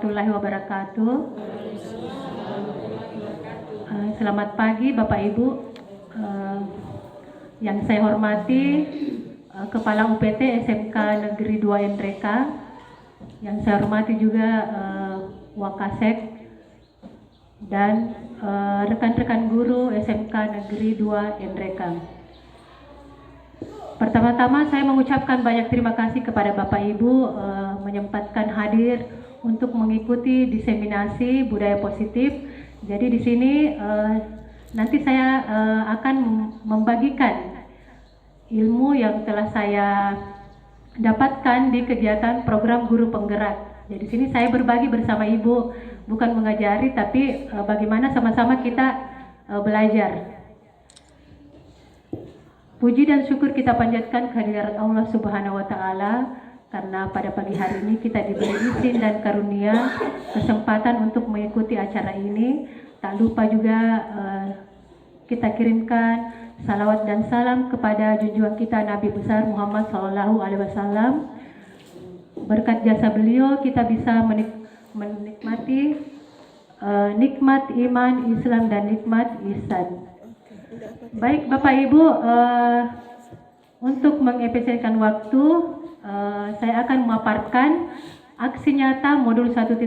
warahmatullahi wabarakatuh. Selamat pagi Bapak Ibu. Yang saya hormati Kepala UPT SMK Negeri 2 Endreka. Yang saya hormati juga Wakasek dan rekan-rekan guru SMK Negeri 2 Endreka. Pertama-tama saya mengucapkan banyak terima kasih kepada Bapak Ibu menyempatkan hadir untuk mengikuti diseminasi budaya positif. Jadi di sini nanti saya akan membagikan ilmu yang telah saya dapatkan di kegiatan program guru penggerak. Jadi di sini saya berbagi bersama Ibu, bukan mengajari tapi bagaimana sama-sama kita belajar. Puji dan syukur kita panjatkan kehadirat Allah Subhanahu wa Ta'ala karena pada pagi hari ini kita diberi izin dan karunia kesempatan untuk mengikuti acara ini. Tak lupa juga kita kirimkan salawat dan salam kepada junjungan kita Nabi besar Muhammad SAW. Berkat jasa beliau kita bisa menikmati nikmat iman, Islam dan nikmat ihsan. Baik Bapak Ibu, untuk mengefisienkan waktu, saya akan memaparkan aksi nyata modul 1.4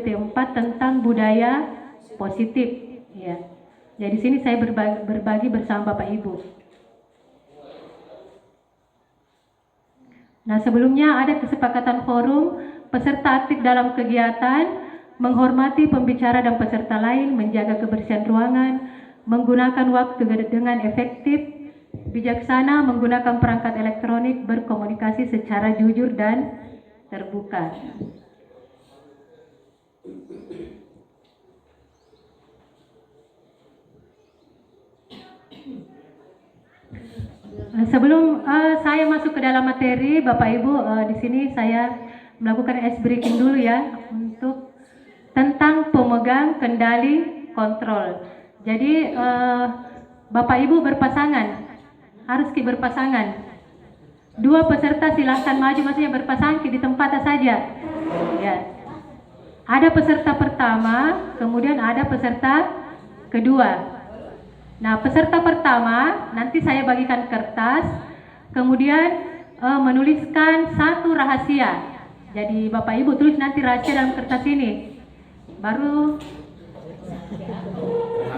tentang budaya positif. Ya. Jadi sini saya berbagi bersama Bapak Ibu. Nah, sebelumnya ada kesepakatan forum peserta aktif dalam kegiatan, menghormati pembicara dan peserta lain, menjaga kebersihan ruangan, menggunakan waktu dengan efektif, bijaksana, menggunakan perangkat elektronik, berkomunikasi secara jujur dan terbuka. Sebelum saya masuk ke dalam materi, Bapak Ibu, di sini saya melakukan ice breaking dulu ya untuk tentang pemegang kendali kontrol. Jadi Bapak Ibu berpasangan, harus berpasangan. Dua peserta silahkan maju, maksudnya berpasangan di tempat saja. Ya. Ada peserta pertama, kemudian ada peserta kedua. Nah, peserta pertama nanti saya bagikan kertas, kemudian menuliskan satu rahasia. Jadi Bapak Ibu tulis nanti rahasia dalam kertas ini. Baru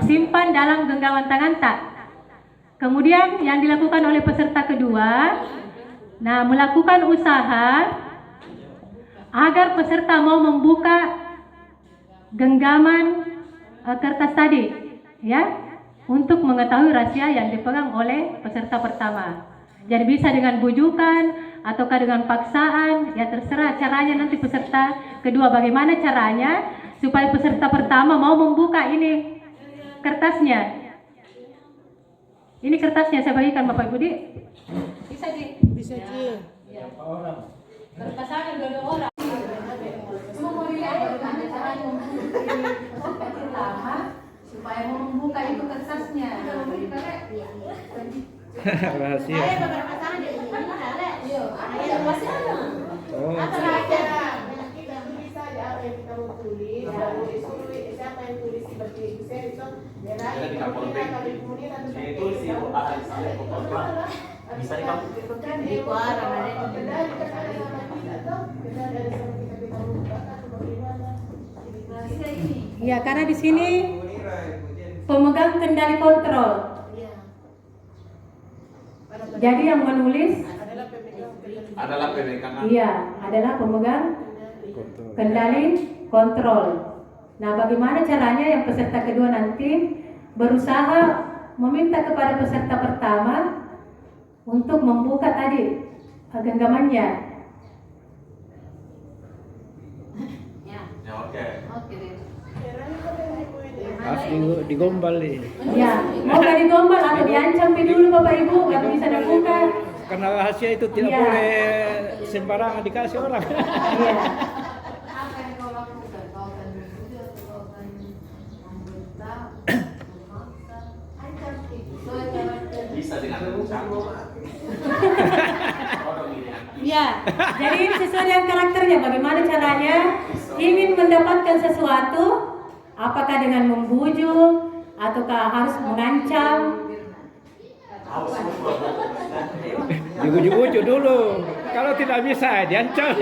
simpan dalam genggaman tangan tak. Kemudian yang dilakukan oleh peserta kedua, nah melakukan usaha agar peserta mau membuka genggaman kertas tadi, ya, untuk mengetahui rahasia yang dipegang oleh peserta pertama. Jadi bisa dengan bujukan ataukah dengan paksaan, ya terserah caranya nanti peserta kedua bagaimana caranya supaya peserta pertama mau membuka ini kertasnya. Ini kertasnya saya bagikan Bapak Ibu. Bisa Ji. Ya. Kertas ada dua orang. Cuma mau dilihat bagaimana caranya membuka pertama supaya mau membuka itu kertasnya. Rahasia. Saya beberapa sana di mana ada. Yo, ada pasti ada. Oh. Apa rahasia? Kita bisa ada apa yang kita mau tulis, lalu disuruh siapa yang tulis seperti itu saya itu kemudian itu sih bisa dikampung di kuara Ya, karena di sini pemegang kendali kontrol. Jadi yang menulis adalah pemegang. iya, adalah pemegang kendali kontrol. Nah, bagaimana caranya yang peserta kedua nanti berusaha meminta kepada peserta pertama untuk membuka tadi genggamannya. Ya oke. Harus digombal nih. Ya, mau gak digombal atau diancam dulu Bapak Ibu, gak bisa dibuka. Karena rahasia itu tidak Iya. boleh sembarangan dikasih orang. Iya. apa yang kau lakukan? Kau akan berbuat, kau akan memberita, memaksa. Bisa dengan ucapan. Ya, jadi ini sesuai dengan karakternya. Bagaimana caranya ingin mendapatkan sesuatu, apakah dengan membujuk ataukah harus mengancam? Dibujuk-bujuk dulu. Kalau tidak bisa, diancam.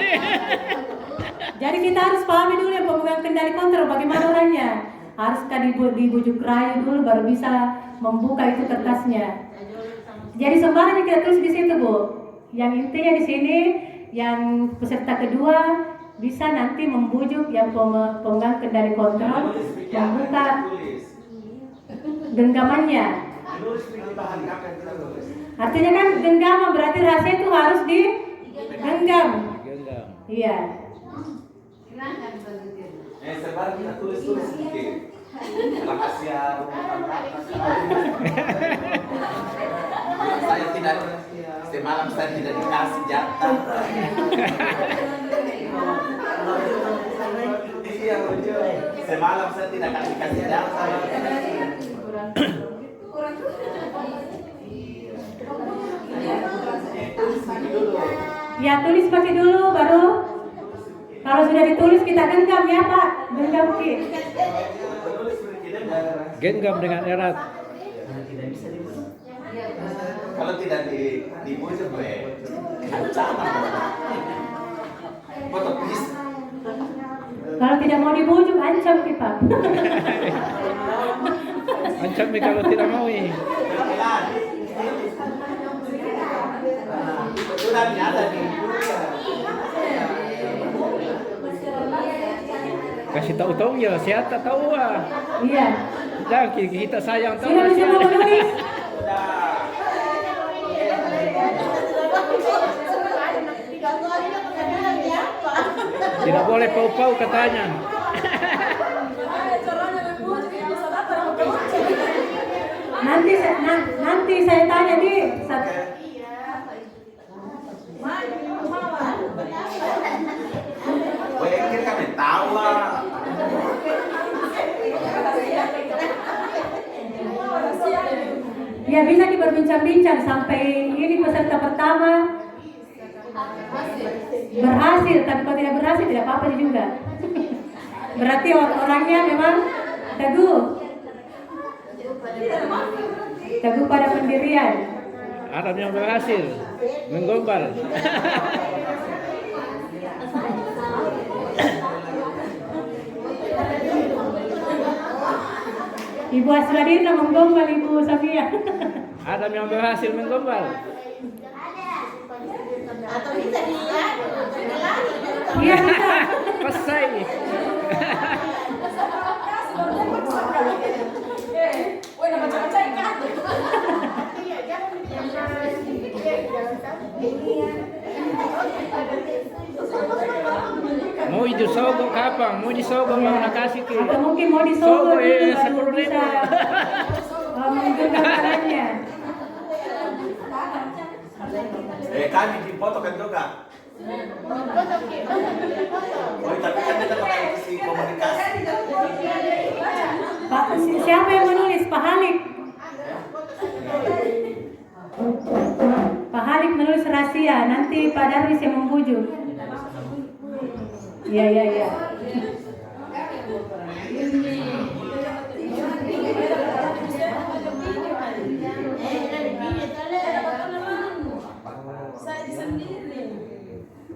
Jadi kita harus pahami dulu ya pemegang kendali kontrol bagaimana orangnya. Haruskah dibujuk rayu dulu baru bisa membuka itu kertasnya. Jadi sembarang kita tulis di situ, Bu. Yang intinya di sini yang peserta kedua bisa nanti membujuk yang pemegang kendali kontrol membuka genggamannya. Artinya kan genggaman berarti rahasia itu harus digenggam. Genggam. Iya. Silahkan begitu. Sebar kita tulis-tulis sedikit. Rahasia rumah tangga. Saya tidak, semalam saya tidak dikasih jatah. Iya, lucu. Semalam saya tidak dikasih jatah. Ya tulis pakai dulu baru kalau sudah ditulis kita genggam ya Pak, genggam Ki. Genggam dengan erat. Kalau tidak dibujuk, ancaman. Foto please. Kalau tidak mau dibujuk ancam Ki Pak. Ancam nih kalau tidak mau ini. Sudah nyata nih. Kasih tahu ya, siapa tahu ah. Iya. Jangan kita sayang tahu. Sudah bisa mau menulis. Tidak boleh pau-pau katanya. Nanti saya tanya di Pikir kami tahu lah. ya bisa diperbincang-bincang sampai ini peserta pertama berhasil, tapi kalau tidak berhasil tidak apa-apa juga. Berarti orangnya memang teguh pada pendirian. Adam yang berhasil menggombal. Ibu Asradina menggombal Ibu Safia. Adam yang berhasil menggombal. Atau bisa dilihat, Iya bisa. Pasai. Mau disogok kapan? Mau disogok mau nak kasih ke? Atau mungkin mau disogok dulu baru 10.000. bisa menggenggamkannya. Kami dipoto kan juga. Oh, tapi kan kita pakai isi komunikasi. Pak, siapa yang menulis? Pak Halik. Pak Halik menulis rahasia. Nanti Pak Darwis yang membujuk. Iya.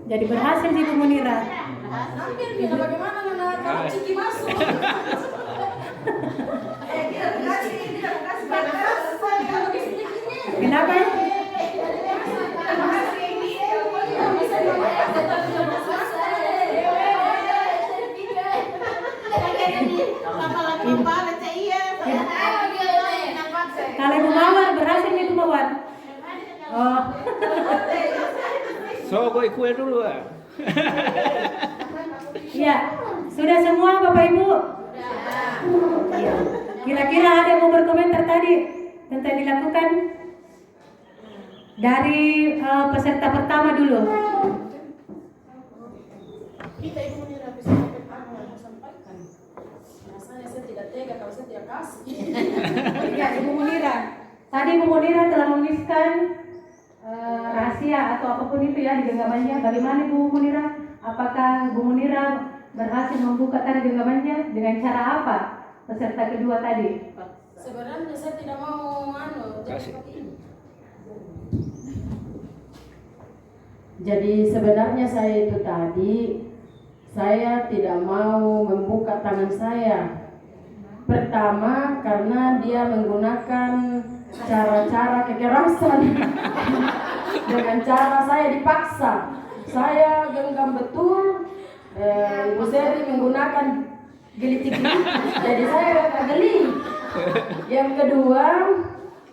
Jadi berhasil di Bu Munira. Kenapa? Kalau Ibu Mawar berhasil nih Ibu Mawar. Oh. Sogok kue dulu ah. Iya, sudah semua Bapak Ibu? Iya. Kira-kira ada yang mau berkomentar tadi tentang dilakukan? Dari peserta pertama dulu. Kita Ibu Munira bisa sampaikan. Rasanya saya tidak tega kalau saya tidak kasih. Ya, Ibu Munira. Tadi Ibu Munira telah menuliskan rahasia atau apapun itu ya di genggamannya. Bagaimana Bu Munira? Apakah Bu Munira berhasil membuka tadi genggamannya dengan cara apa? Peserta kedua tadi. Sebenarnya saya tidak mau jadi Kasih. seperti ini. Jadi sebenarnya saya itu tadi saya tidak mau membuka tangan saya. Pertama karena dia menggunakan cara-cara kekerasan. Dengan cara saya dipaksa. Saya genggam betul. Ibu Seri menggunakan gelitik-gelitik. Jadi saya agak geli. Yang kedua,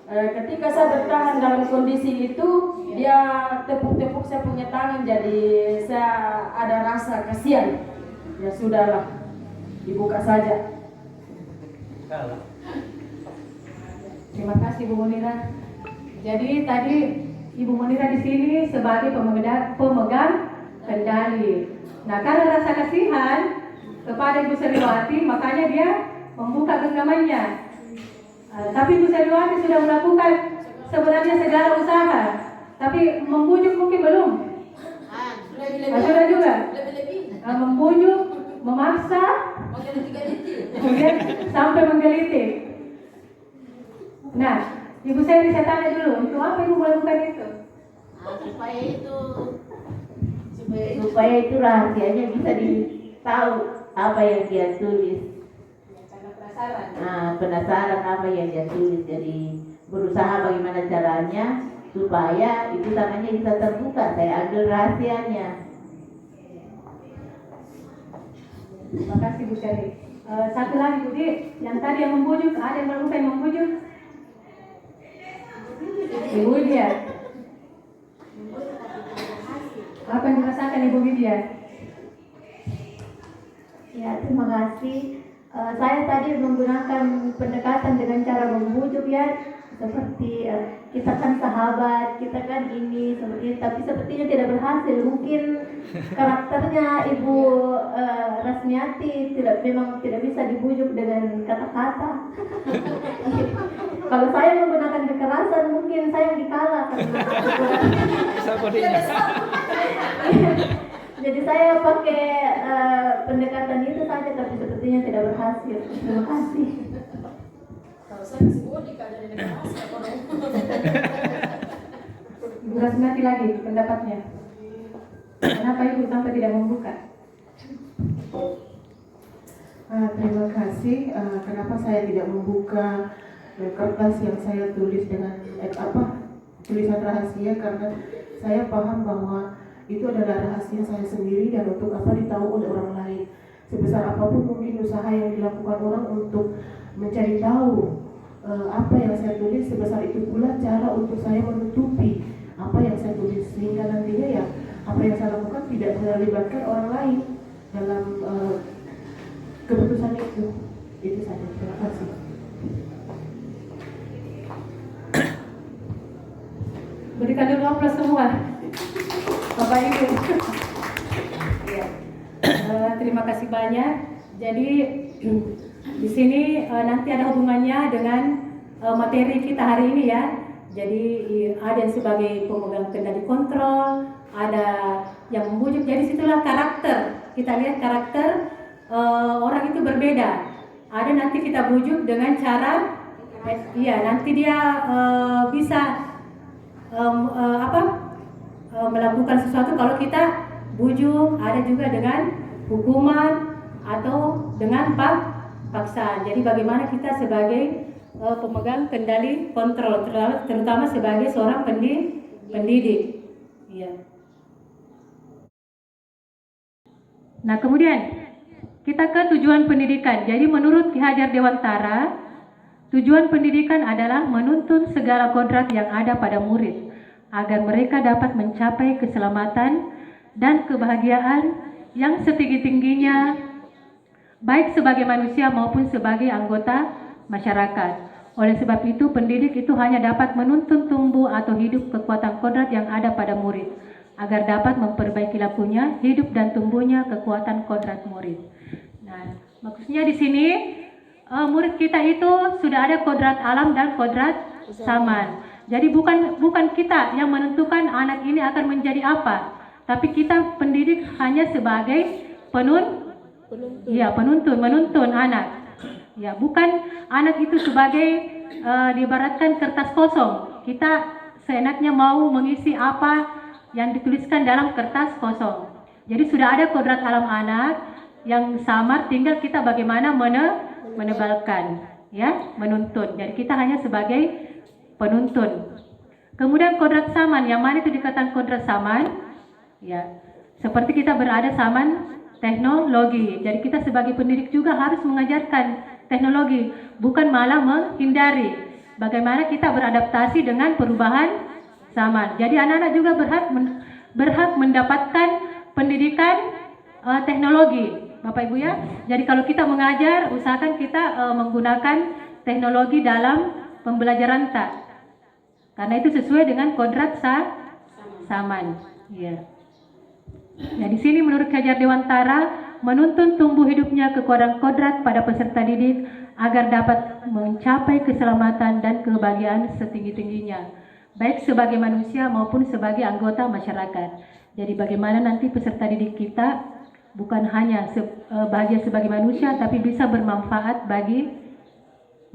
ketika saya bertahan dalam kondisi itu, dia tepuk-tepuk saya punya tangan, jadi saya ada rasa kasihan. Ya sudahlah, dibuka saja. Terima kasih Bu Munira. Jadi tadi Ibu Munira di sini sebagai pemegang kendali. Nah, karena rasa kasihan kepada Ibu Seriwati, makanya dia membuka genggamannya. Tapi Ibu Seriwati sudah melakukan sebenarnya segala usaha, tapi membujuk mungkin belum. Sudah juga membujuk, memaksa, kemudian sampai menggelitik. Nah, Ibu Seri, saya tanya dulu, untuk apa Ibu melakukan itu? Supaya itu rahasianya bisa ditahu apa yang dia tulis. Penasaran apa yang dia tulis, jadi berusaha bagaimana caranya supaya itu tangannya bisa terbuka. Saya ambil rahasianya. Terima kasih Bu Seri. Satu lagi Bu Di, yang tadi yang membujuk, ada yang melakukan yang membujuk? Ibu Widya. Apa yang dirasakan Ibu Widya? Ya, terima kasih. Saya tadi menggunakan pendekatan dengan cara membujuk ya, seperti kita kan sahabat, kita kan ini seperti, tapi sepertinya tidak berhasil. Mungkin karakternya Ibu Rasmiati memang tidak bisa dibujuk dengan kata-kata. Kalau saya menggunakan kekerasan, mungkin saya yang dikalah karena jadi saya pakai pendekatan itu saja, tapi sepertinya tidak berhasil. Terima kasih. Kalau saya kasih bodi kan jadi negara Ibu Rasmiati lagi pendapatnya. Kenapa Ibu sampai tidak membuka? Terima kasih. Kenapa saya tidak membuka kertas yang saya tulis dengan tulisan rahasia? Karena saya paham bahwa itu adalah rahasia saya sendiri dan untuk apa ditahu oleh orang lain. Sebesar apapun mungkin usaha yang dilakukan orang untuk mencari tahu apa yang saya tulis, sebesar itu pula cara untuk saya menutupi apa yang saya tulis, sehingga nantinya ya apa yang saya lakukan tidak melibatkan orang lain dalam keputusan itu. Itu saja. Terima kasih. Berikan dulu aplaus semua, Bapak Ibu. Ya. Terima kasih banyak. Jadi di sini nanti ada hubungannya dengan materi kita hari ini ya. Jadi ada yang sebagai pemegang kendali kontrol, ada yang membujuk. Jadi situlah karakter. Kita lihat karakter orang itu berbeda. Ada nanti kita bujuk dengan cara, nanti dia bisa melakukan sesuatu kalau kita bujuk. Ada juga dengan hukuman atau dengan paksaan. Jadi bagaimana kita sebagai pemegang kendali kontrol, terutama sebagai seorang pendidik. Iya. Nah, kemudian kita ke tujuan pendidikan. Jadi menurut Ki Hajar Dewantara, tujuan pendidikan adalah menuntun segala kodrat yang ada pada murid agar mereka dapat mencapai keselamatan dan kebahagiaan yang setinggi-tingginya, baik sebagai manusia maupun sebagai anggota masyarakat. Oleh sebab itu, pendidik itu hanya dapat menuntun tumbuh atau hidup kekuatan kodrat yang ada pada murid, agar dapat memperbaiki lakunya, hidup dan tumbuhnya kekuatan kodrat murid. Nah, maksudnya di sini murid kita itu sudah ada kodrat alam dan kodrat saman. Jadi bukan kita yang menentukan anak ini akan menjadi apa, tapi kita pendidik hanya sebagai Iya, menuntun anak. Ya, bukan anak itu sebagai diibaratkan kertas kosong. Kita seenaknya mau mengisi apa yang dituliskan dalam kertas kosong. Jadi sudah ada kodrat alam anak yang samar, tinggal kita bagaimana menebalkan, ya, menuntun. Jadi kita hanya sebagai penuntun. Kemudian kodrat saman, yang mana itu dikatakan kodrat saman? Ya, seperti kita berada zaman teknologi. Jadi kita sebagai pendidik juga harus mengajarkan teknologi, bukan malah menghindari. Bagaimana kita beradaptasi dengan perubahan zaman. Jadi anak-anak juga berhak mendapatkan pendidikan teknologi, Bapak Ibu ya. Jadi kalau kita mengajar, usahakan kita menggunakan teknologi dalam pembelajaran tak. Karena itu sesuai dengan kodrat saman. Ya. Nah, di sini menurut Kajar Dewantara, menuntun tumbuh hidupnya kekuatan kodrat pada peserta didik agar dapat mencapai keselamatan dan kebahagiaan setinggi-tingginya, baik sebagai manusia maupun sebagai anggota masyarakat. Jadi bagaimana nanti peserta didik kita bukan hanya bahagia sebagai manusia, tapi bisa bermanfaat bagi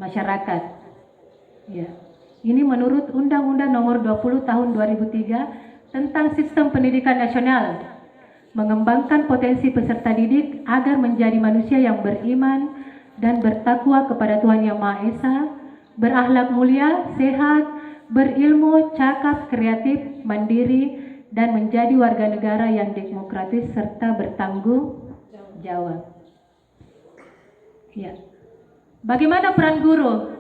masyarakat. Ya. Ini menurut Undang-Undang Nomor 20 Tahun 2003 tentang Sistem Pendidikan Nasional, mengembangkan potensi peserta didik agar menjadi manusia yang beriman dan bertakwa kepada Tuhan Yang Maha Esa, berakhlak mulia, sehat, berilmu, cakap, kreatif, mandiri, dan menjadi warga negara yang demokratis serta bertanggung jawab. Ya. Bagaimana peran guru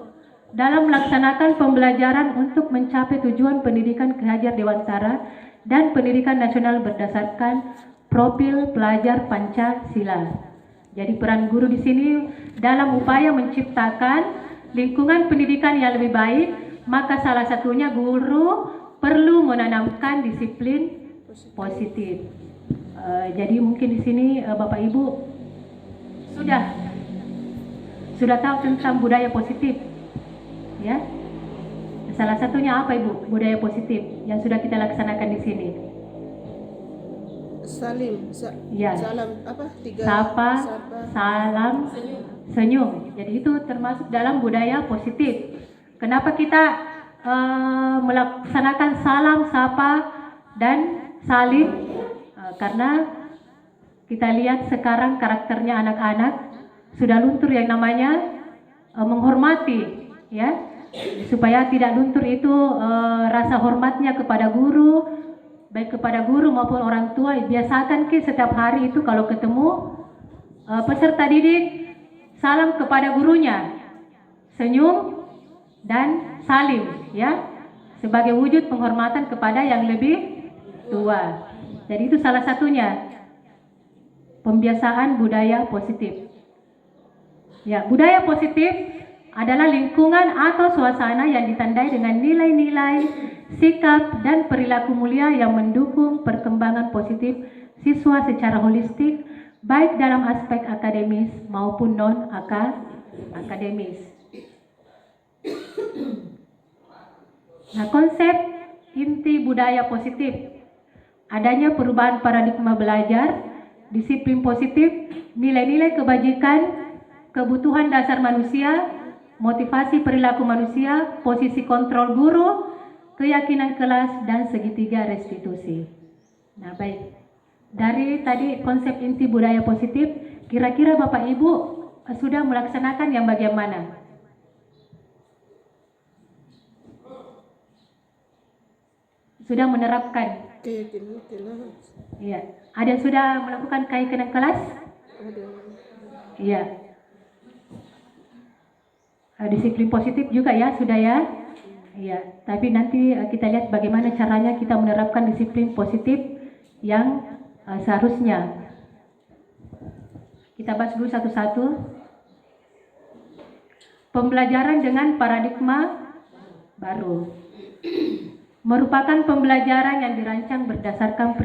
dalam melaksanakan pembelajaran untuk mencapai tujuan pendidikan Kajar Dewantara dan pendidikan nasional berdasarkan profil pelajar Pancasila. Jadi peran guru di sini dalam upaya menciptakan lingkungan pendidikan yang lebih baik, maka salah satunya guru perlu menanamkan disiplin positif. Jadi mungkin di sini Bapak Ibu sudah tahu tentang budaya positif, ya. Salah satunya apa Ibu? Budaya positif yang sudah kita laksanakan di sini. Salam apa? Sapa, salam, senyum. Jadi itu termasuk dalam budaya positif. Kenapa kita melaksanakan salam, sapa, dan salim? Karena kita lihat sekarang karakternya anak-anak sudah luntur yang namanya menghormati, ya. Supaya tidak luntur itu rasa hormatnya kepada guru, baik kepada guru maupun orang tua. Biasakan setiap hari itu kalau ketemu peserta didik, salam kepada gurunya, senyum dan salim, ya, sebagai wujud penghormatan kepada yang lebih tua. Jadi itu salah satunya pembiasaan budaya positif. Ya, budaya positif adalah lingkungan atau suasana yang ditandai dengan nilai-nilai, sikap, dan perilaku mulia yang mendukung perkembangan positif siswa secara holistik, baik dalam aspek akademis maupun non-akademis. Nah, konsep inti budaya positif, adanya perubahan paradigma belajar, disiplin positif, nilai-nilai kebajikan, kebutuhan dasar manusia, motivasi perilaku manusia, posisi kontrol guru, keyakinan kelas, dan segitiga restitusi. Nah, baik. Dari tadi konsep inti budaya positif, kira-kira Bapak Ibu sudah melaksanakan yang bagian mana? Sudah menerapkan? Iya. Ada yang sudah melakukan keyakinan kelas? Iya. Disiplin positif juga ya, sudah ya? Iya, tapi nanti kita lihat bagaimana caranya kita menerapkan disiplin positif yang seharusnya. Kita bahas dulu satu-satu. Pembelajaran dengan paradigma baru merupakan pembelajaran yang dirancang berdasarkan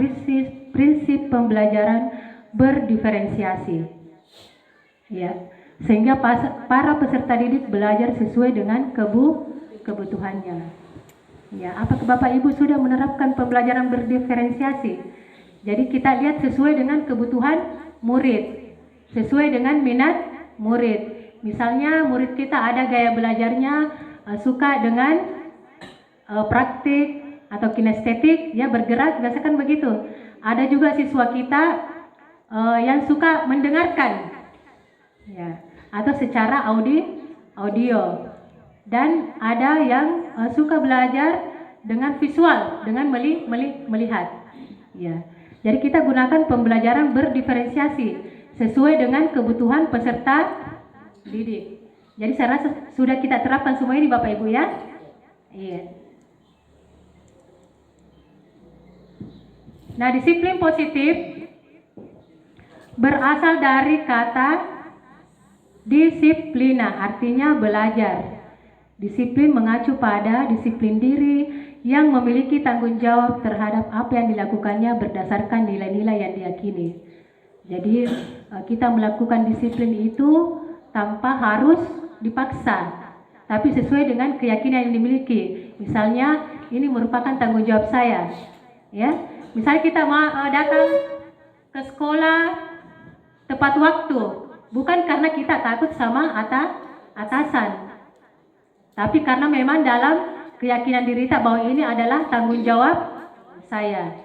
prinsip pembelajaran berdiferensiasi. Ya. Sehingga para peserta didik belajar sesuai dengan kebutuhannya. Ya, apakah Bapak Ibu sudah menerapkan pembelajaran berdiferensiasi? Jadi kita lihat sesuai dengan kebutuhan murid. sesuai dengan minat murid. Misalnya murid kita ada gaya belajarnya suka dengan praktik atau kinestetik, ya bergerak, biasakan begitu. Ada juga siswa kita yang suka mendengarkan, ya, atau secara audio. Dan ada yang suka belajar dengan visual, dengan melihat. Ya. Jadi kita gunakan pembelajaran berdiferensiasi sesuai dengan kebutuhan peserta didik. Jadi saya rasa sudah kita terapkan semua ini Bapak Ibu ya. Iya. Nah, disiplin positif berasal dari kata disiplina, artinya belajar. Disiplin mengacu pada disiplin diri yang memiliki tanggung jawab terhadap apa yang dilakukannya berdasarkan nilai-nilai yang diyakini. Jadi kita melakukan disiplin itu tanpa harus dipaksa, tapi sesuai dengan keyakinan yang dimiliki. Misalnya ini merupakan tanggung jawab saya, ya. Misalnya kita datang ke sekolah tepat waktu, bukan karena kita takut sama atasan, tapi karena memang dalam keyakinan diri kita bahwa ini adalah tanggung jawab saya.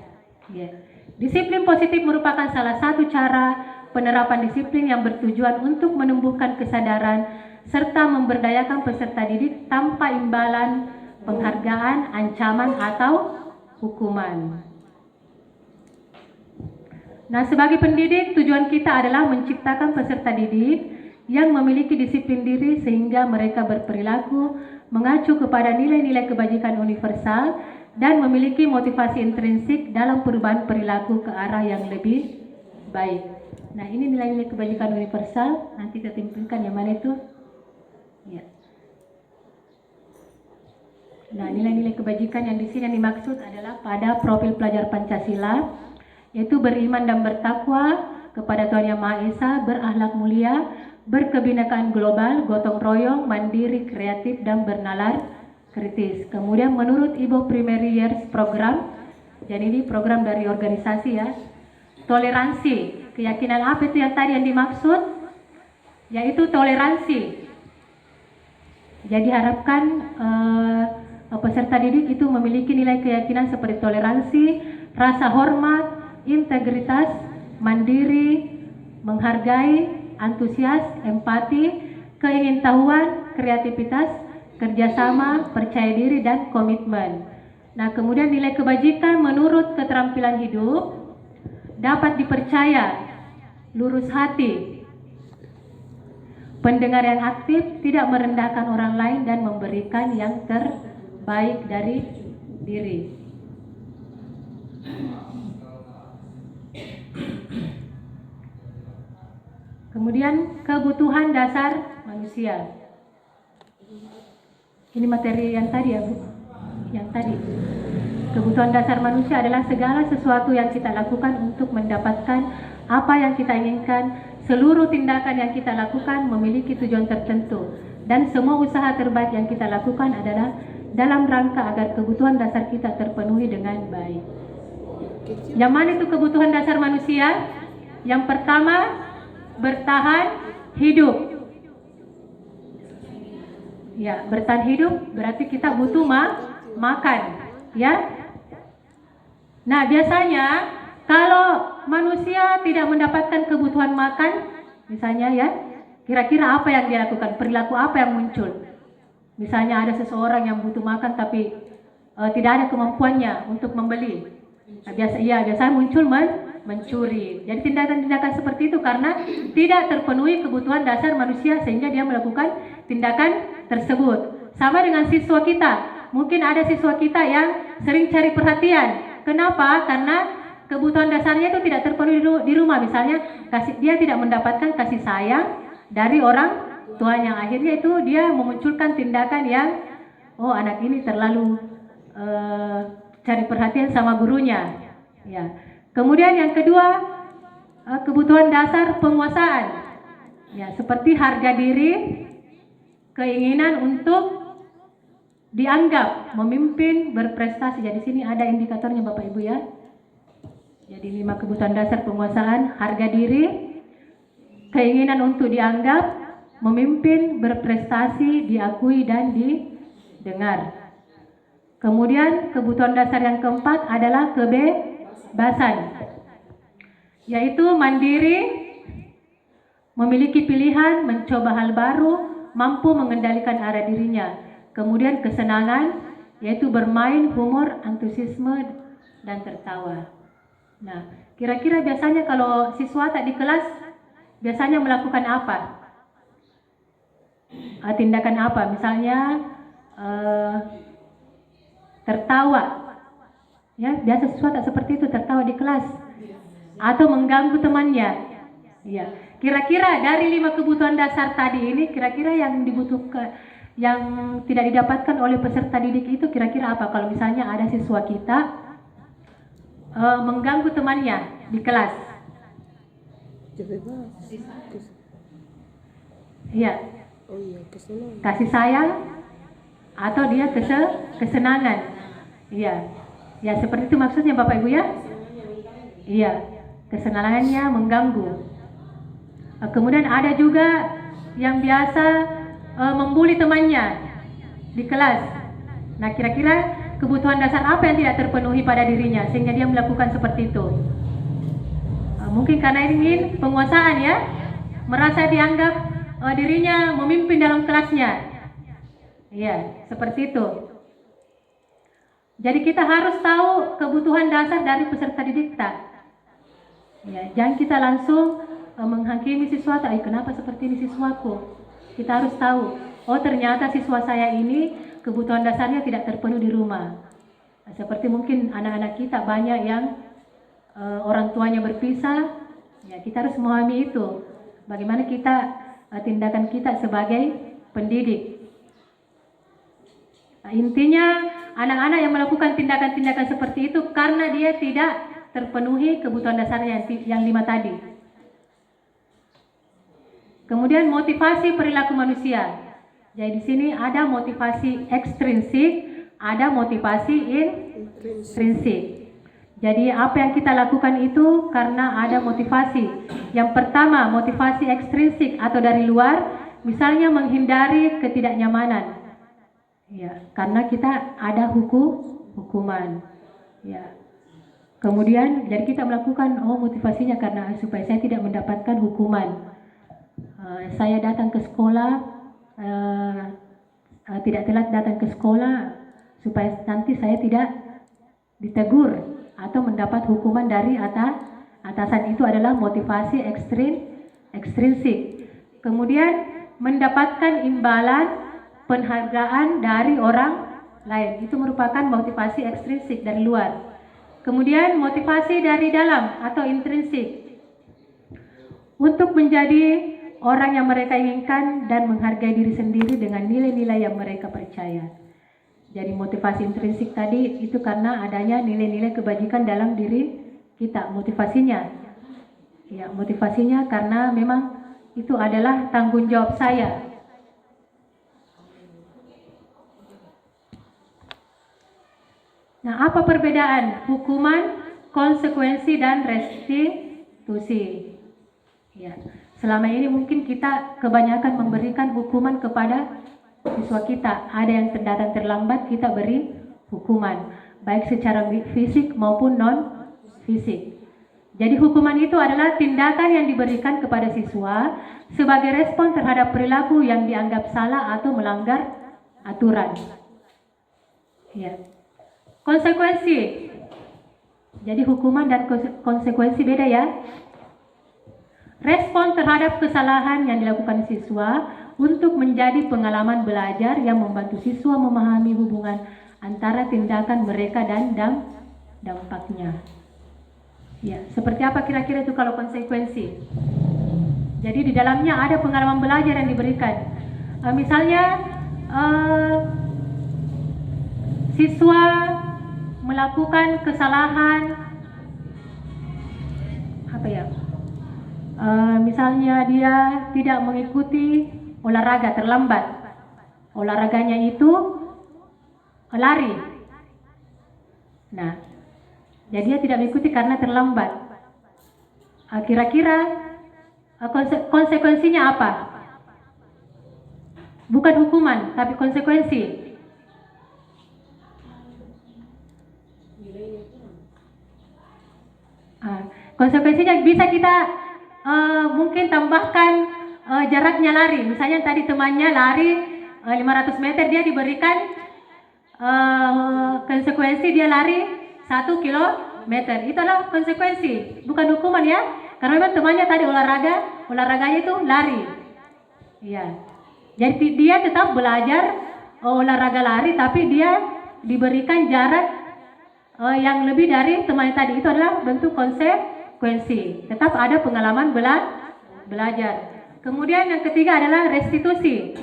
Ya. Disiplin positif merupakan salah satu cara penerapan disiplin yang bertujuan untuk menumbuhkan kesadaran serta memberdayakan peserta didik tanpa imbalan, penghargaan, ancaman, atau hukuman. Nah, sebagai pendidik, tujuan kita adalah menciptakan peserta didik yang memiliki disiplin diri sehingga mereka berperilaku mengacu kepada nilai-nilai kebajikan universal dan memiliki motivasi intrinsik dalam perubahan perilaku ke arah yang lebih baik. Nah, ini nilai-nilai kebajikan universal, nanti kita tampilkan yang mana itu. Ya. Nah, nilai-nilai kebajikan yang di sini yang dimaksud adalah pada profil pelajar Pancasila, yaitu beriman dan bertakwa kepada Tuhan Yang Maha Esa, berakhlak mulia, berkebinekaan global, gotong royong, mandiri, kreatif, dan bernalar kritis. Kemudian menurut Ibu Primary Years Program, jadi ini program dari organisasi ya, toleransi. Keyakinan apa itu yang tadi yang dimaksud? Yaitu toleransi. Jadi harapkan peserta didik itu memiliki nilai keyakinan seperti toleransi, rasa hormat, integritas, mandiri, menghargai, antusias, empati, keingintahuan, kreativitas, kerjasama, percaya diri, dan komitmen. Nah, kemudian nilai kebajikan menurut keterampilan hidup dapat dipercaya, lurus hati, pendengar yang aktif, tidak merendahkan orang lain, dan memberikan yang terbaik dari diri. Kemudian kebutuhan dasar manusia. Ini materi yang tadi ya Bu, yang tadi. Kebutuhan dasar manusia adalah segala sesuatu yang kita lakukan untuk mendapatkan apa yang kita inginkan. Seluruh tindakan yang kita lakukan memiliki tujuan tertentu, dan semua usaha terbaik yang kita lakukan adalah dalam rangka agar kebutuhan dasar kita terpenuhi dengan baik. Yang mana itu kebutuhan dasar manusia? Yang pertama, bertahan hidup. Ya, bertahan hidup berarti kita butuh makan, ya. Nah, biasanya kalau manusia tidak mendapatkan kebutuhan makan, misalnya ya, kira-kira apa yang dia lakukan? Perilaku apa yang muncul? Misalnya ada seseorang yang butuh makan tapi tidak ada kemampuannya untuk membeli. Nah, biasanya muncul mencuri. Jadi tindakan-tindakan seperti itu karena tidak terpenuhi kebutuhan dasar manusia sehingga dia melakukan tindakan tersebut. Sama dengan siswa kita. Mungkin ada siswa kita yang sering cari perhatian. Kenapa? Karena kebutuhan dasarnya itu tidak terpenuhi di rumah. Misalnya dia tidak mendapatkan kasih sayang dari orang tuanya. Akhirnya itu dia memunculkan tindakan yang anak ini terlalu cari perhatian sama gurunya. Ya. Kemudian yang kedua, kebutuhan dasar penguasaan. Ya, seperti harga diri, keinginan untuk dianggap memimpin, berprestasi. Jadi sini ada indikatornya Bapak Ibu ya. Jadi 5 kebutuhan dasar penguasaan: harga diri, keinginan untuk dianggap, memimpin, berprestasi, diakui dan didengar. Kemudian kebutuhan dasar yang keempat adalah kebebasan, yaitu mandiri, memiliki pilihan, mencoba hal baru, mampu mengendalikan arah dirinya. Kemudian kesenangan, yaitu bermain, humor, antusiasme, dan tertawa. Nah, kira-kira biasanya kalau siswa tak di kelas, biasanya melakukan apa? Tindakan apa? Misalnya tertawa. Ya, biasa siswa tak seperti itu, tertawa di kelas. Atau mengganggu temannya. Ya, kira-kira dari 5 kebutuhan dasar tadi ini, kira-kira yang dibutuhkan, yang tidak didapatkan oleh peserta didik itu kira-kira apa? Kalau misalnya ada siswa kita mengganggu temannya di kelas. Iya. Kasih sayang atau dia kesenangan. Iya. Ya, seperti itu maksudnya Bapak Ibu ya? Iya. Kesenangannya mengganggu. Kemudian ada juga yang biasa membuli temannya di kelas. Nah, kira-kira kebutuhan dasar apa yang tidak terpenuhi pada dirinya sehingga dia melakukan seperti itu? Mungkin karena ingin penguasaan ya, merasa dianggap dirinya memimpin dalam kelasnya. Iya, seperti itu. Jadi kita harus tahu kebutuhan dasar dari peserta didik kita. Ya, jangan kita langsung menghakimi siswa, kenapa seperti ini siswaku. Kita harus tahu, oh ternyata siswa saya ini kebutuhan dasarnya tidak terpenuhi di rumah. Seperti mungkin anak-anak kita banyak yang orang tuanya berpisah, ya kita harus memahami itu. Bagaimana kita tindakan kita sebagai pendidik. Nah, intinya anak-anak yang melakukan tindakan-tindakan seperti itu karena dia tidak terpenuhi kebutuhan dasarnya yang 5 tadi. Kemudian motivasi perilaku manusia. Jadi di sini ada motivasi ekstrinsik, ada motivasi intrinsik. Jadi apa yang kita lakukan itu karena ada motivasi. Yang pertama, motivasi ekstrinsik atau dari luar, misalnya menghindari ketidaknyamanan. Ya, karena kita ada hukuman. Ya. Kemudian jadi kita melakukan motivasinya karena supaya saya tidak mendapatkan hukuman. Saya datang ke sekolah, tidak telat datang ke sekolah supaya nanti saya tidak ditegur atau mendapat hukuman dari atasan. Itu adalah motivasi ekstrinsik. Kemudian mendapatkan imbalan penghargaan dari orang lain, itu merupakan motivasi ekstrinsik dari luar. Kemudian motivasi dari dalam atau intrinsik, untuk menjadi orang yang mereka inginkan dan menghargai diri sendiri dengan nilai-nilai yang mereka percaya. Jadi motivasi intrinsik tadi itu karena adanya nilai-nilai kebajikan dalam diri kita. Motivasinya, ya motivasinya karena memang itu adalah tanggung jawab saya. Nah, apa perbedaan hukuman, konsekuensi, dan restitusi? Ya. Selama ini mungkin kita kebanyakan memberikan hukuman kepada siswa kita. Ada yang datang terlambat, kita beri hukuman, baik secara fisik maupun non-fisik. Jadi hukuman itu adalah tindakan yang diberikan kepada siswa sebagai respon terhadap perilaku yang dianggap salah atau melanggar aturan. Ya. Konsekuensi. Jadi hukuman dan konsekuensi beda ya. Respon terhadap kesalahan yang dilakukan siswa untuk menjadi pengalaman belajar yang membantu siswa memahami hubungan antara tindakan mereka dan dampaknya. Ya, seperti apa kira-kira itu kalau konsekuensi? Jadi di dalamnya ada pengalaman belajar yang diberikan. Misalnya siswa melakukan kesalahan misalnya dia tidak mengikuti olahraga, terlambat. Olahraganya itu lari. Nah, jadi dia tidak mengikuti karena terlambat. Kira-kira konsekuensinya apa? Bukan hukuman, tapi konsekuensi. Konsekuensinya bisa kita mungkin tambahkan jaraknya lari. Misalnya tadi temannya lari 500 meter, dia diberikan konsekuensi dia lari 1 kilometer. Itulah konsekuensi, bukan hukuman ya. Karena memang temannya tadi olahraganya itu lari. Iya. Jadi dia tetap belajar olahraga lari, tapi dia diberikan jarak yang lebih dari temannya tadi. Itu adalah bentuk konsekuensi. Tetap ada pengalaman belajar. Kemudian yang ketiga adalah restitusi.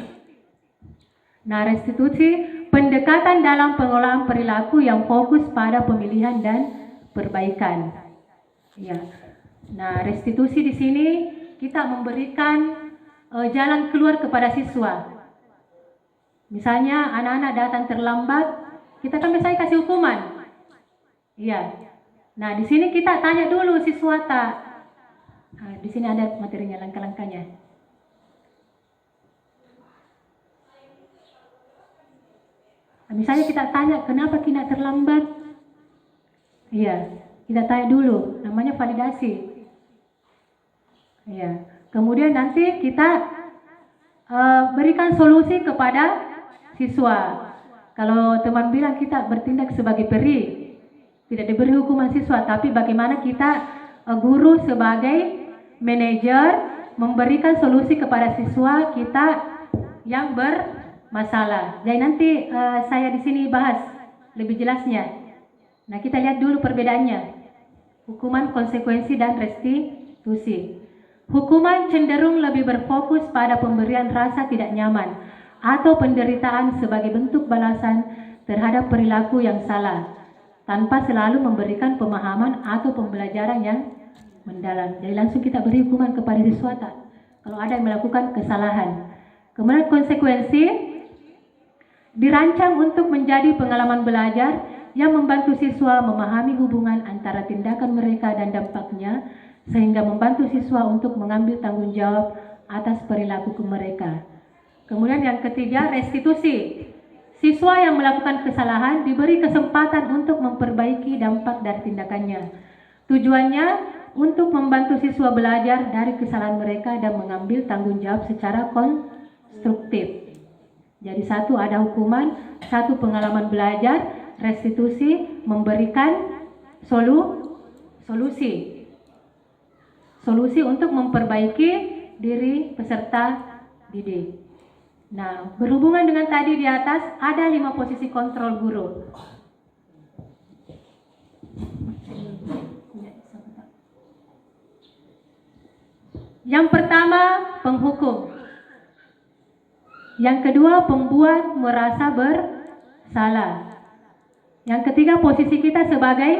Nah, restitusi pendekatan dalam pengolahan perilaku yang fokus pada pemilihan dan perbaikan. Ya. Nah, restitusi di sini kita memberikan jalan keluar kepada siswa. Misalnya anak-anak datang terlambat, kita kan biasanya kasih hukuman. Iya. Nah, di sini kita tanya dulu siswa tak. Nah, di sini ada materinya, langkah-langkahnya. Nah, misalnya kita tanya, kenapa Kina terlambat? Iya, kita tanya dulu, namanya validasi. Iya. Kemudian nanti kita berikan solusi kepada siswa. Kalau teman bilang kita bertindak sebagai peri, tidak diberi hukuman siswa, tapi bagaimana kita guru sebagai manajer memberikan solusi kepada siswa kita yang bermasalah. Jadi nanti saya di sini bahas lebih jelasnya. Nah, kita lihat dulu perbedaannya. Hukuman, konsekuensi, dan restitusi. Hukuman cenderung lebih berfokus pada pemberian rasa tidak nyaman atau penderitaan sebagai bentuk balasan terhadap perilaku yang salah, tanpa selalu memberikan pemahaman atau pembelajaran yang mendalam. Jadi langsung kita beri hukuman kepada siswa tak, kalau ada yang melakukan kesalahan. Kemudian konsekuensi dirancang untuk menjadi pengalaman belajar yang membantu siswa memahami hubungan antara tindakan mereka dan dampaknya, sehingga membantu siswa untuk mengambil tanggung jawab atas perilaku mereka. Kemudian yang ketiga, restitusi. Siswa yang melakukan kesalahan diberi kesempatan untuk memperbaiki dampak dari tindakannya. Tujuannya untuk membantu siswa belajar dari kesalahan mereka dan mengambil tanggung jawab secara konstruktif. Jadi satu ada hukuman, satu pengalaman belajar, restitusi memberikan solusi untuk memperbaiki diri peserta didik. Nah, berhubungan dengan tadi di atas, ada 5 posisi kontrol guru. Yang pertama, penghukum. Yang kedua, pembuat merasa bersalah. Yang ketiga, posisi kita sebagai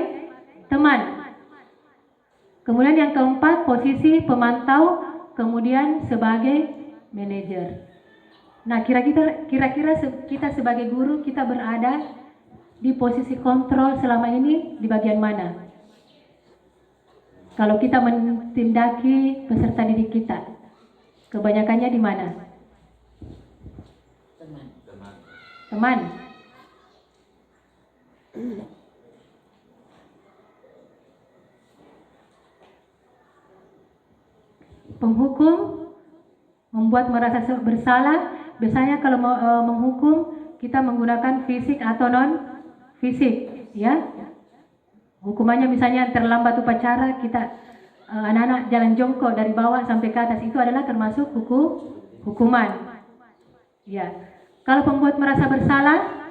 teman. Kemudian yang keempat, posisi pemantau, kemudian sebagai manajer. Nah, kira-kira kita sebagai guru, kita berada di posisi kontrol selama ini di bagian mana? Kalau kita mentindaki peserta didik kita, kebanyakannya di mana? Teman. Penghukum membuat merasa bersalah. Biasanya kalau menghukum kita menggunakan fisik atau non fisik, ya. Hukumannya misalnya terlambat upacara, kita anak-anak jalan jongkok dari bawah sampai ke atas, itu adalah termasuk hukuman. Ya. Kalau pembuat merasa bersalah,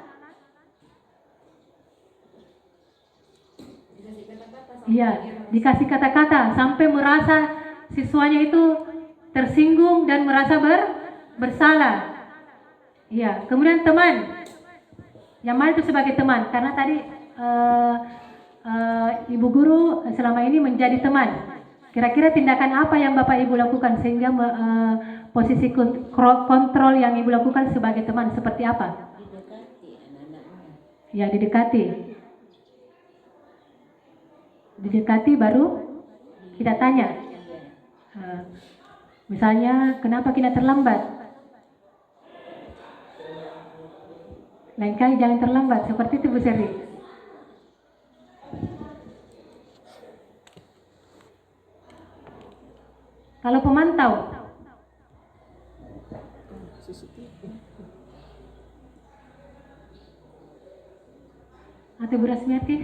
iya, dikasih kata-kata sampai merasa siswanya itu tersinggung dan merasa bersalah. Iya, kemudian teman. Yang mana itu sebagai teman? Karena tadi ibu guru selama ini menjadi teman. Kira-kira tindakan apa yang Bapak Ibu lakukan sehingga posisi kontrol yang Ibu lakukan sebagai teman seperti apa? Didekati anak-anaknya. Ya, didekati baru kita tanya. Misalnya, kenapa kita terlambat? Lain kali jangan terlambat, seperti itu Bu Seri. Kalau pemantau, atau Bu Rasmiati?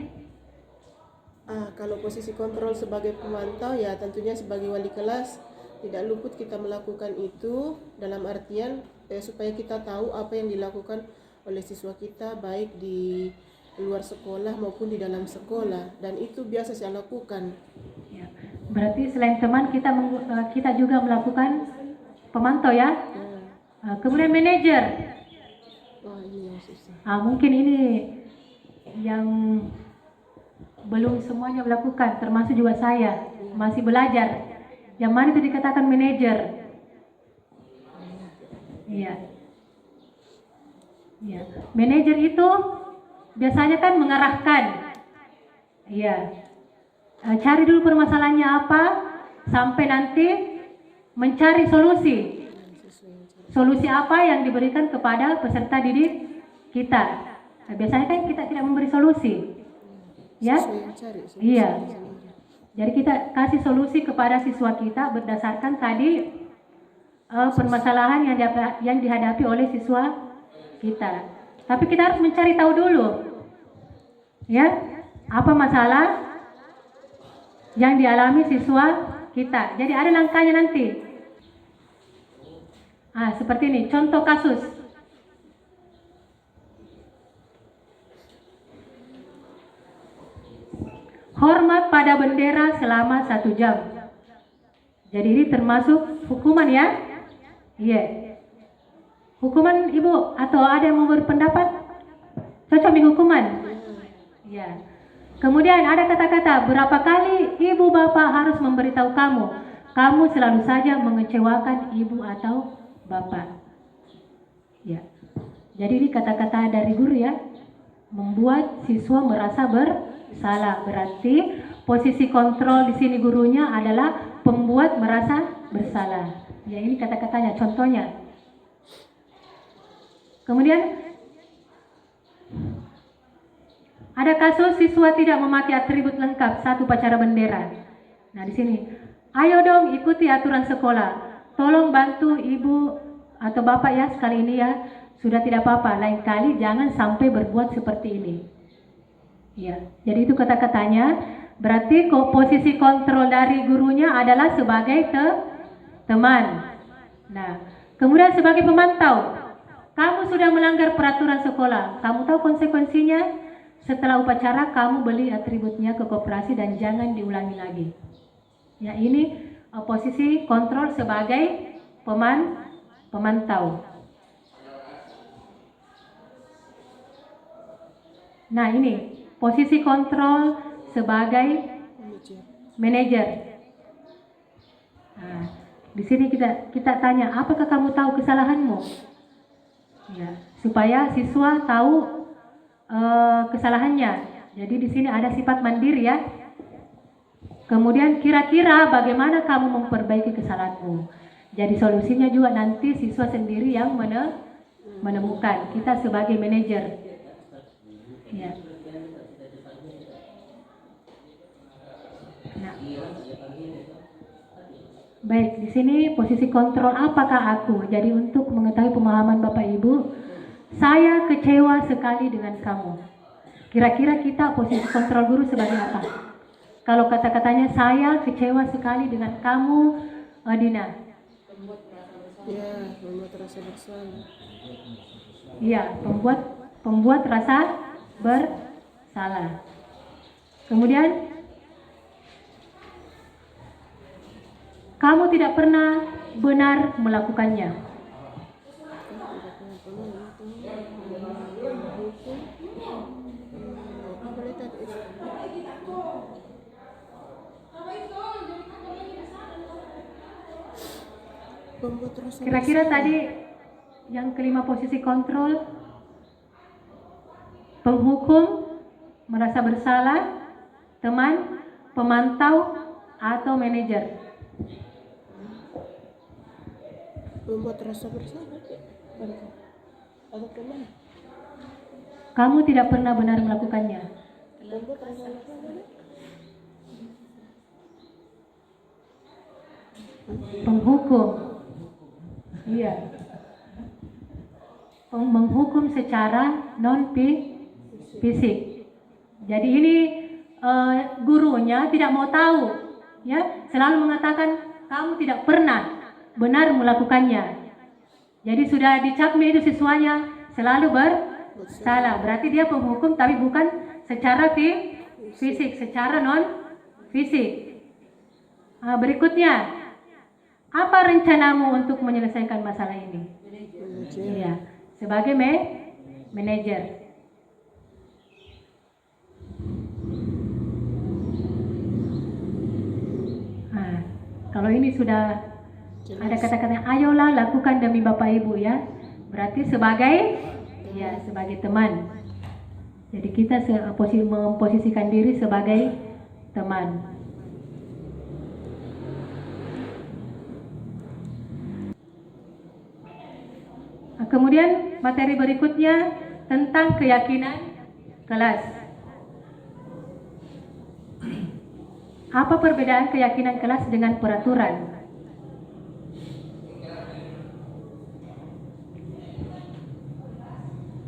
Kalau posisi kontrol sebagai pemantau, ya tentunya sebagai wali kelas tidak luput kita melakukan itu dalam artian supaya kita tahu apa yang dilakukan oleh siswa kita baik di luar sekolah maupun di dalam sekolah, dan itu biasa saya lakukan. Ya, berarti selain teman kita juga melakukan pemantau ya. Kemudian manajer. Wah, ini yang susah. Mungkin ini yang belum semuanya melakukan, termasuk juga saya masih belajar. Yang mana itu dikatakan manajer? Iya. Iya. Manajer itu biasanya kan mengarahkan. Iya. Cari dulu permasalahannya apa, sampai nanti mencari solusi. Solusi apa yang diberikan kepada peserta didik kita. Biasanya kan kita tidak memberi solusi. Ya? Iya. Jadi kita kasih solusi kepada siswa kita berdasarkan tadi permasalahan yang dihadapi oleh siswa kita. Tapi kita harus mencari tahu dulu, ya, apa masalah yang dialami siswa kita. Jadi ada langkahnya nanti. Seperti ini, contoh kasus. Hormat pada bendera selama 1 jam. Jadi ini termasuk hukuman ya? Iya. Hukuman Ibu atau ada yang mau berpendapat? Cocok di hukuman? Iya. Kemudian ada kata-kata, berapa kali ibu bapak harus memberitahu kamu? Kamu selalu saja mengecewakan ibu atau bapak. Ya. Jadi ini kata-kata dari guru ya, membuat siswa merasa bersalah. Berarti posisi kontrol di sini gurunya adalah pembuat merasa bersalah. Ya, ini kata-katanya, contohnya. Kemudian ada kasus siswa tidak memakai atribut lengkap saat upacara bendera. Nah, di sini, ayo dong ikuti aturan sekolah. Tolong bantu ibu atau bapak ya sekali ini ya. Sudah tidak apa-apa, lain kali jangan sampai berbuat seperti ini. Ya, jadi itu kata-katanya. Berarti posisi kontrol dari gurunya adalah sebagai teman. Nah, kemudian sebagai pemantau, kamu sudah melanggar peraturan sekolah. Kamu tahu konsekuensinya? Setelah upacara kamu beli atributnya ke koperasi dan jangan diulangi lagi. Ya, ini posisi kontrol sebagai pemantau. Nah, ini posisi kontrol sebagai manajer. Nah, di sini kita tanya, apakah kamu tahu kesalahanmu? Ya, supaya siswa tahu kesalahannya. Jadi di sini ada sifat mandiri ya. Kemudian kira-kira bagaimana kamu memperbaiki kesalahanmu. Jadi solusinya juga nanti siswa sendiri yang menemukan. Kita sebagai manajer. Ya. Nah. Baik, di sini posisi kontrol apakah aku? Jadi untuk mengetahui pemahaman Bapak Ibu, saya kecewa sekali dengan kamu. Kira-kira kita posisi kontrol guru sebagai apa? Kalau kata-katanya saya kecewa sekali dengan kamu, Dina. Ya, membuat rasa bersalah. Iya, pembuat rasa bersalah. Kemudian kamu tidak pernah benar melakukannya. Kira-kira tadi yang kelima posisi kontrol, penghukum, merasa bersalah, teman, pemantau, atau manajer. Membuat rasa bersalah. Atau kemana? Kamu tidak pernah benar melakukannya. Membuat rasa bersalah. Penghukum. Iya. Menghukum secara non fisik. Jadi ini gurunya tidak mau tahu, ya, selalu mengatakan kamu tidak pernah benar melakukannya. Jadi sudah dicapmi itu siswanya selalu bersalah. Berarti dia penghukum tapi bukan secara fisik, secara non fisik. Berikutnya, apa rencanamu untuk menyelesaikan masalah ini? Iya, sebagai manajer. Kalau ini sudah ada kata-kata, ayolah lakukan demi Bapak Ibu, ya. Berarti sebagai teman. Jadi kita memposisikan diri sebagai teman. Kemudian materi berikutnya tentang keyakinan kelas. Apa perbedaan keyakinan kelas dengan peraturan?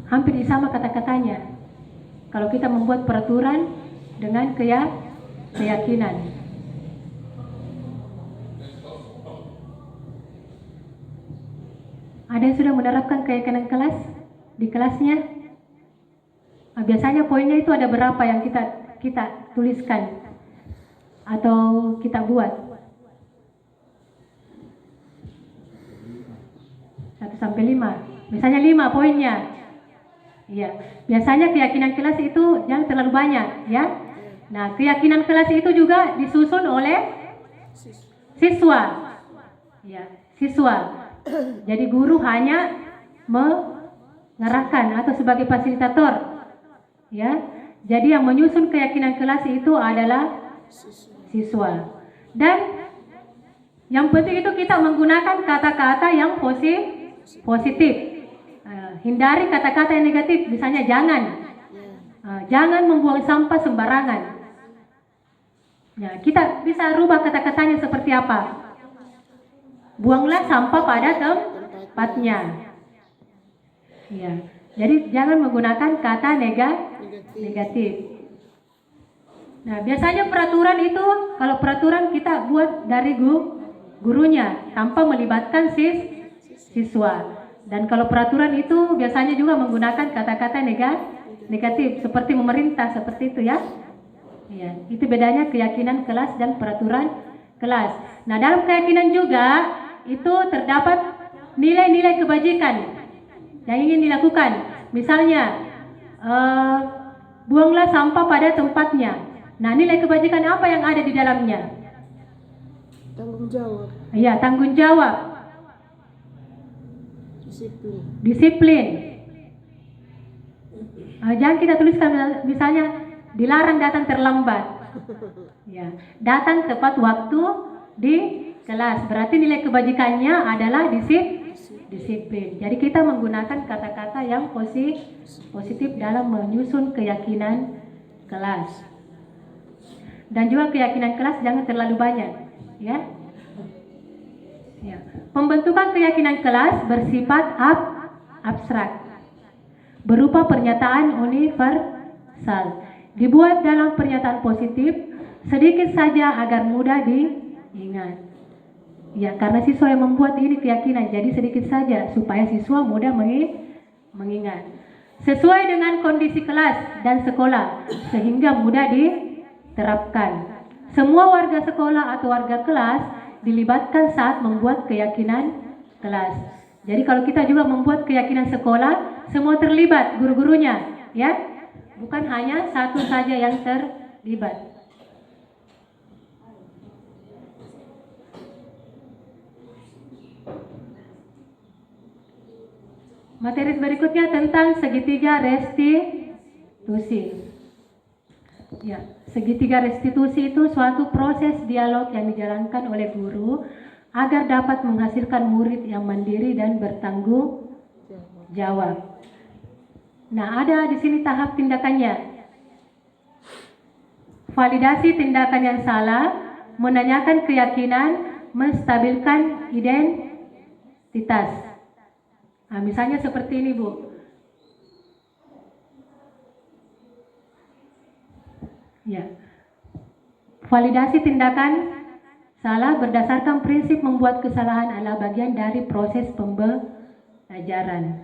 Hampir sama kata-katanya. Kalau kita membuat peraturan dengan keyakinan. Ada yang sudah menerapkan keyakinan kelas di kelasnya? Biasanya poinnya itu ada berapa yang kita tuliskan atau kita buat? 1 sampai 5. Misalnya 5 poinnya. Iya, biasanya keyakinan kelas itu yang terlalu banyak, ya. Nah, keyakinan kelas itu juga disusun oleh siswa. Ya, siswa. Jadi guru hanya mengarahkan atau sebagai fasilitator. Ya. Jadi yang menyusun keyakinan kelas itu adalah siswa. Dan yang penting itu kita menggunakan kata-kata yang positif. Hindari kata-kata yang negatif. Misalnya jangan membuang sampah sembarangan. Ya, kita bisa rubah kata-katanya seperti apa? Buanglah sampah pada tempatnya. Ya. Jadi jangan menggunakan kata negatif. Nah, biasanya peraturan itu, kalau peraturan kita buat dari gurunya tanpa melibatkan siswa. Dan kalau peraturan itu biasanya juga menggunakan kata-kata negatif seperti memerintah, seperti itu, ya. Ya, itu bedanya keyakinan kelas dan peraturan kelas. Nah, dalam keyakinan juga itu terdapat nilai-nilai kebajikan yang ingin dilakukan. Misalnya, buanglah sampah pada tempatnya. Nah, nilai kebajikan apa yang ada di dalamnya? Tanggung jawab. Iya, tanggung jawab. Disiplin. Jangan kita tuliskan misalnya dilarang datang terlambat. Ya, datang tepat waktu di kelas. Berarti nilai kebajikannya adalah disiplin. Jadi kita menggunakan kata-kata yang positif dalam menyusun keyakinan kelas. Dan juga keyakinan kelas jangan terlalu banyak, ya. Ya. Pembentukan keyakinan kelas bersifat abstrak, berupa pernyataan universal. Dibuat dalam pernyataan positif sedikit saja agar mudah diingat. Ya, karena siswa yang membuat ini keyakinan, jadi sedikit saja supaya siswa mudah mengingat. Sesuai dengan kondisi kelas dan sekolah sehingga mudah diterapkan. Semua warga sekolah atau warga kelas dilibatkan saat membuat keyakinan kelas. Jadi kalau kita juga membuat keyakinan sekolah, semua terlibat, guru-gurunya, ya. Bukan hanya satu saja yang terlibat. Materi berikutnya tentang segitiga restitusi. Ya, segitiga restitusi itu suatu proses dialog yang dijalankan oleh guru agar dapat menghasilkan murid yang mandiri dan bertanggung jawab. Nah, ada di sini tahap tindakannya. Validasi tindakan yang salah, menanyakan keyakinan, menstabilkan identitas. Nah, misalnya seperti ini, Bu. Ya. Validasi tindakan salah berdasarkan prinsip membuat kesalahan adalah bagian dari proses pembelajaran.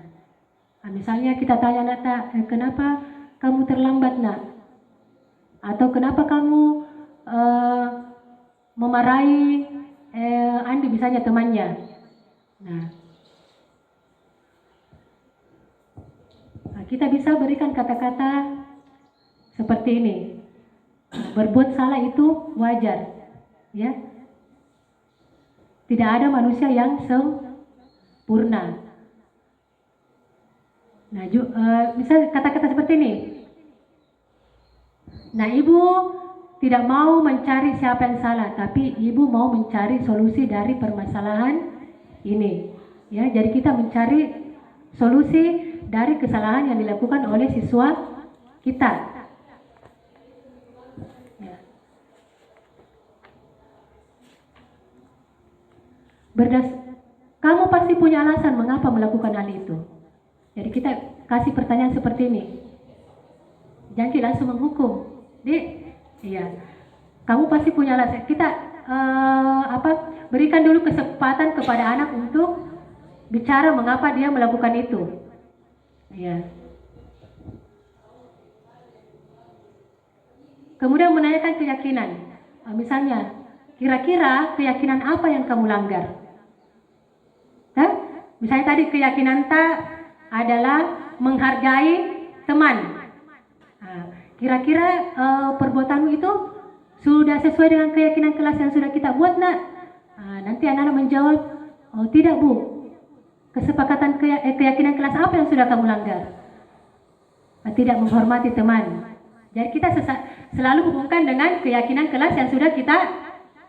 Nah, misalnya kita tanya Nata, kenapa kamu terlambat nak? Atau kenapa kamu memarahi Andi misalnya temannya? Nah, kita bisa berikan kata-kata seperti ini. Berbuat salah itu wajar, ya. Tidak ada manusia yang sempurna. Nah, bisa kata-kata seperti ini. Nah, ibu tidak mau mencari siapa yang salah, tapi ibu mau mencari solusi dari permasalahan ini. Ya, jadi kita mencari solusi dari kesalahan yang dilakukan oleh siswa kita. Ya. Kamu pasti punya alasan mengapa melakukan hal itu. Jadi kita kasih pertanyaan seperti ini. Jangan langsung menghukum. Iya. Kamu pasti punya alasan. Kita berikan dulu kesempatan kepada anak untuk bicara mengapa dia melakukan itu. Iya. Kemudian menanyakan keyakinan. Misalnya, kira-kira keyakinan apa yang kamu langgar? Misalnya tadi keyakinan adalah menghargai teman. Kira-kira perbuatanmu itu sudah sesuai dengan keyakinan kelas yang sudah kita buat nak? Nanti anak-anak menjawab, oh tidak bu. Kesepakatan keyakinan kelas apa yang sudah kamu langgar? Tidak menghormati teman. Jadi kita selalu hubungkan dengan keyakinan kelas yang sudah kita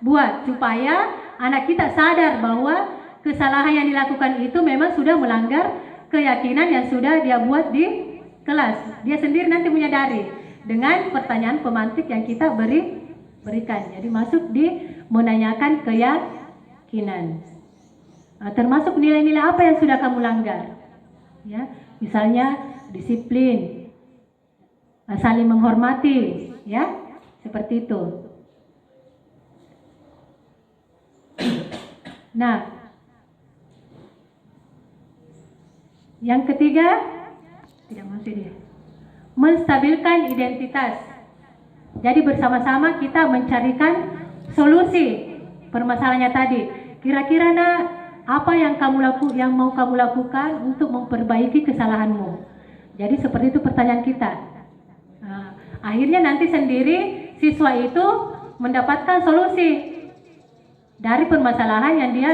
buat supaya anak kita sadar bahwa kesalahan yang dilakukan itu memang sudah melanggar keyakinan yang sudah dia buat di kelas. Dia sendiri nanti menyadari dengan pertanyaan pemantik yang kita berikan. Jadi masuk di menanyakan keyakinan. Termasuk nilai-nilai apa yang sudah kamu langgar. Ya, misalnya disiplin, saling menghormati, ya, seperti itu. Nah, yang ketiga, tidak masuk dia. Menstabilkan identitas. Jadi bersama-sama kita mencarikan solusi permasalahannya tadi. Kira-kira nak, apa yang mau kamu lakukan untuk memperbaiki kesalahanmu? Jadi seperti itu pertanyaan kita. Nah, akhirnya nanti sendiri siswa itu mendapatkan solusi dari permasalahan yang dia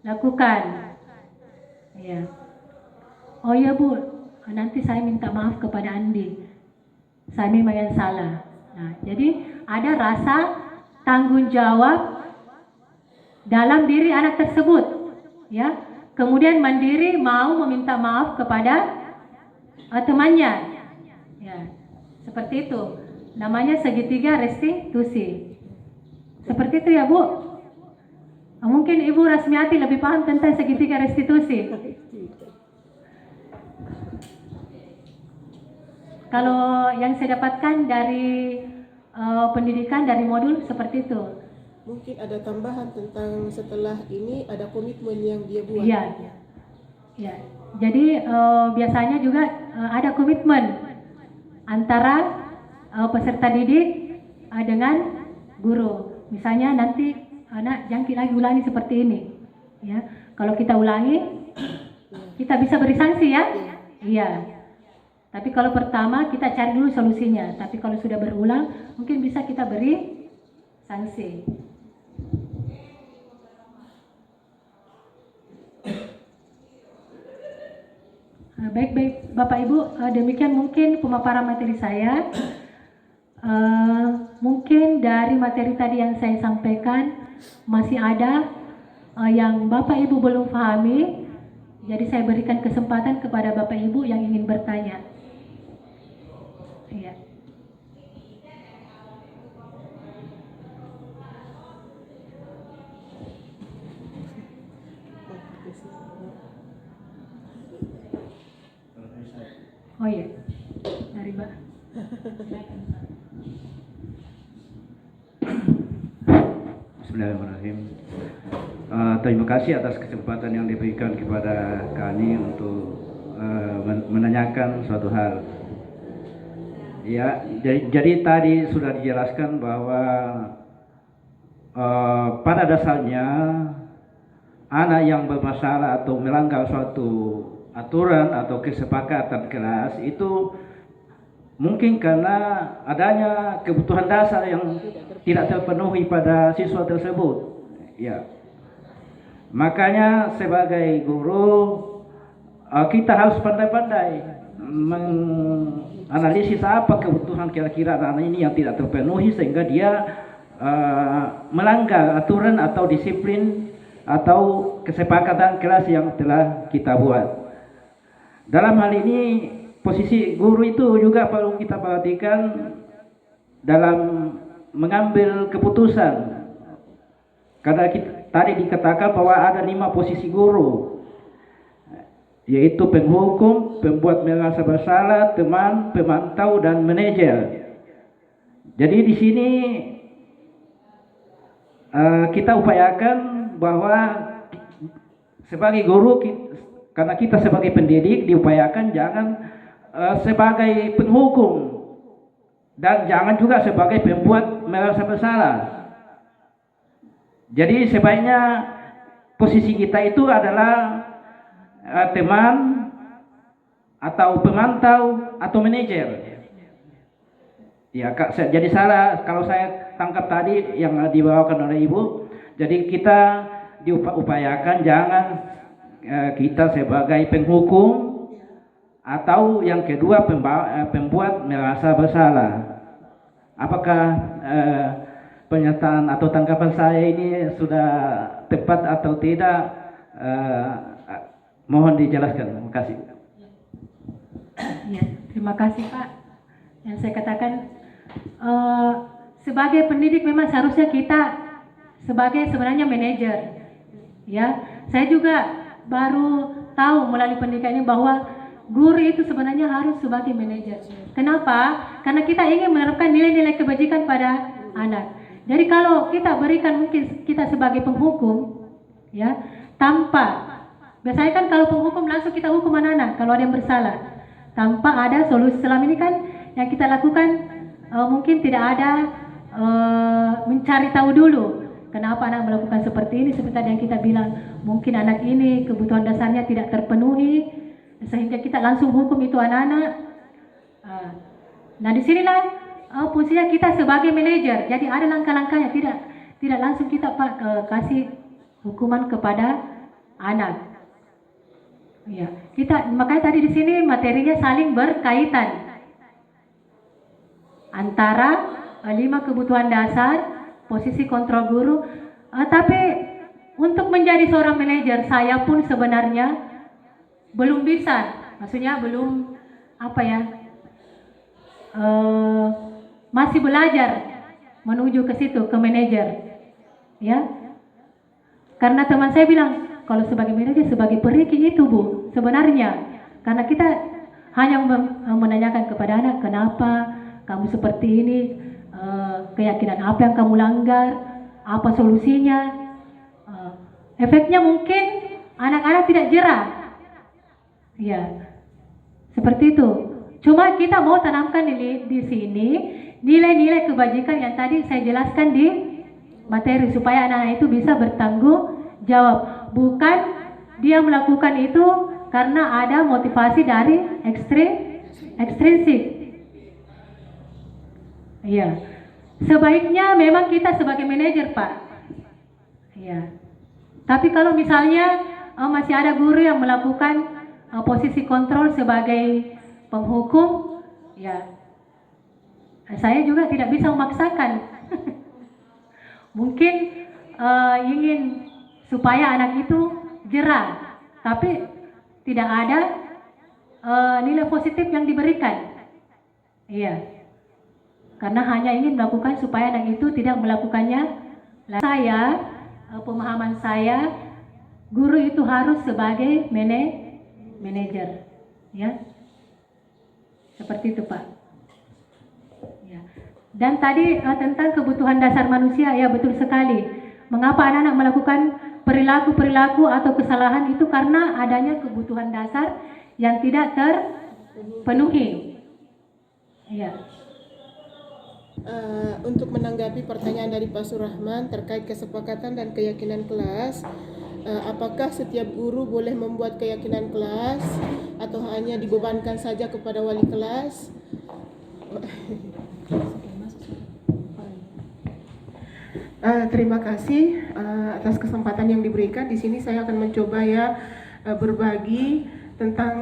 lakukan. Ya. Oh ya bu, nanti saya minta maaf kepada Andi. Saya memang yang salah. Nah, jadi ada rasa tanggung jawab dalam diri anak tersebut, ya. Kemudian mandiri mau meminta maaf kepada temannya, ya. Seperti itu. Namanya segitiga restitusi. Seperti itu ya bu. Mungkin Ibu Rasmiati lebih paham tentang segitiga restitusi. Kalau yang saya dapatkan dari pendidikan dari modul seperti itu. Mungkin ada tambahan tentang setelah ini ada komitmen yang dia buat. Iya. Ya. Jadi biasanya juga ada komitmen antara peserta didik dengan guru. Misalnya nanti anak jangan lagi ulangi seperti ini. Ya. Kalau kita ulangi, kita bisa beri sanksi ya. Iya. Tapi kalau pertama kita cari dulu solusinya. Tapi kalau sudah berulang, mungkin bisa kita beri sanksi. Baik-baik Bapak Ibu, demikian mungkin pemaparan materi saya. Mungkin dari materi tadi yang saya sampaikan masih ada yang Bapak Ibu belum pahami, jadi saya berikan kesempatan kepada Bapak Ibu yang ingin bertanya. Iya. Oh iya, dari Mbak. Bismillahirrahmanirrahim. Terima kasih atas kesempatan yang diberikan kepada kami untuk menanyakan suatu hal. Ya, jadi tadi sudah dijelaskan bahwa pada dasarnya anak yang bermasalah atau melanggar suatu aturan atau kesepakatan kelas itu mungkin karena adanya kebutuhan dasar yang tidak terpenuhi pada siswa tersebut. Ya. Makanya sebagai guru kita harus pandai-pandai menganalisis apa kebutuhan kira-kira anak ini yang tidak terpenuhi sehingga dia melanggar aturan atau disiplin atau kesepakatan kelas yang telah kita buat. Dalam hal ini posisi guru itu juga perlu kita perhatikan dalam mengambil keputusan. Karena tadi dikatakan bahwa ada 5 posisi guru, yaitu penghukum, pembuat merasa bersalah, teman, pemantau, dan manajer. Jadi di sini kita upayakan bahwa sebagai guru, karena kita sebagai pendidik diupayakan jangan sebagai penghukum dan jangan juga sebagai pembuat merasa bersalah. Jadi sebaiknya posisi kita itu adalah teman atau pemantau atau manajer. Ya, jadi salah kalau saya tangkap tadi yang dibawakan oleh Ibu. Jadi kita diupayakan jangan kita sebagai penghukum atau yang kedua pembuat merasa bersalah. Apakah pernyataan atau tanggapan saya ini sudah tepat atau tidak? Mohon dijelaskan. Terima kasih. Ya, terima kasih Pak. Yang saya katakan sebagai pendidik memang seharusnya kita sebagai sebenarnya manajer. Ya, saya juga baru tahu melalui pendidikan ini bahwa guru itu sebenarnya harus sebagai manajer. Kenapa? Karena kita ingin menerapkan nilai-nilai kebajikan pada anak. Jadi kalau kita berikan mungkin kita sebagai penghukum, ya, tanpa biasanya kan kalau penghukum langsung kita hukum anak-anak kalau ada yang bersalah, tanpa ada solusi. Selama ini kan yang kita lakukan mungkin tidak ada mencari tahu dulu kenapa anak melakukan seperti ini. Seperti yang kita bilang, mungkin anak ini kebutuhan dasarnya tidak terpenuhi, sehingga kita langsung hukum itu anak-anak. Nah disinilah fungsinya kita sebagai manajer. Jadi ada langkah-langkahnya, tidak langsung kita kasih hukuman kepada anak. Ya, makanya tadi di sini materinya saling berkaitan antara 5 kebutuhan dasar, posisi kontrol guru. Tapi untuk menjadi seorang manajer, saya pun sebenarnya belum bisa, maksudnya belum masih belajar menuju ke situ, ke manajer, ya. Karena teman saya bilang kalau sebagai manajer, sebagai periki itu Bu, sebenarnya karena kita hanya menanyakan kepada anak kenapa kamu seperti ini, keyakinan apa yang kamu langgar, apa solusinya. Efeknya mungkin anak-anak tidak jerah. Ya, seperti itu. Cuma kita mau tanamkan di sini nilai-nilai kebajikan yang tadi saya jelaskan di materi supaya anak-anak itu bisa bertanggung jawab. Bukan dia melakukan itu karena ada motivasi dari ekstrinsik. Iya. Sebaiknya memang kita sebagai manajer, Pak. Iya. Tapi kalau misalnya masih ada guru yang melakukan posisi kontrol sebagai penghukum, ya saya juga tidak bisa memaksakan. Mungkin ingin supaya anak itu jerah, tapi tidak ada nilai positif yang diberikan. Iya, karena hanya ingin melakukan supaya anak itu tidak melakukannya. Saya, pemahaman saya, guru itu harus sebagai manajer, ya, seperti itu Pak. Ya. Dan tadi tentang kebutuhan dasar manusia, ya betul sekali. Mengapa anak-anak melakukan perilaku-perilaku atau kesalahan itu karena adanya kebutuhan dasar yang tidak terpenuhi. Ya. Untuk menanggapi pertanyaan dari Pak Surahman terkait kesepakatan dan keyakinan kelas, apakah setiap guru boleh membuat keyakinan kelas atau hanya dibebankan saja kepada wali kelas? Terima kasih atas kesempatan yang diberikan. Di sini saya akan mencoba ya berbagi tentang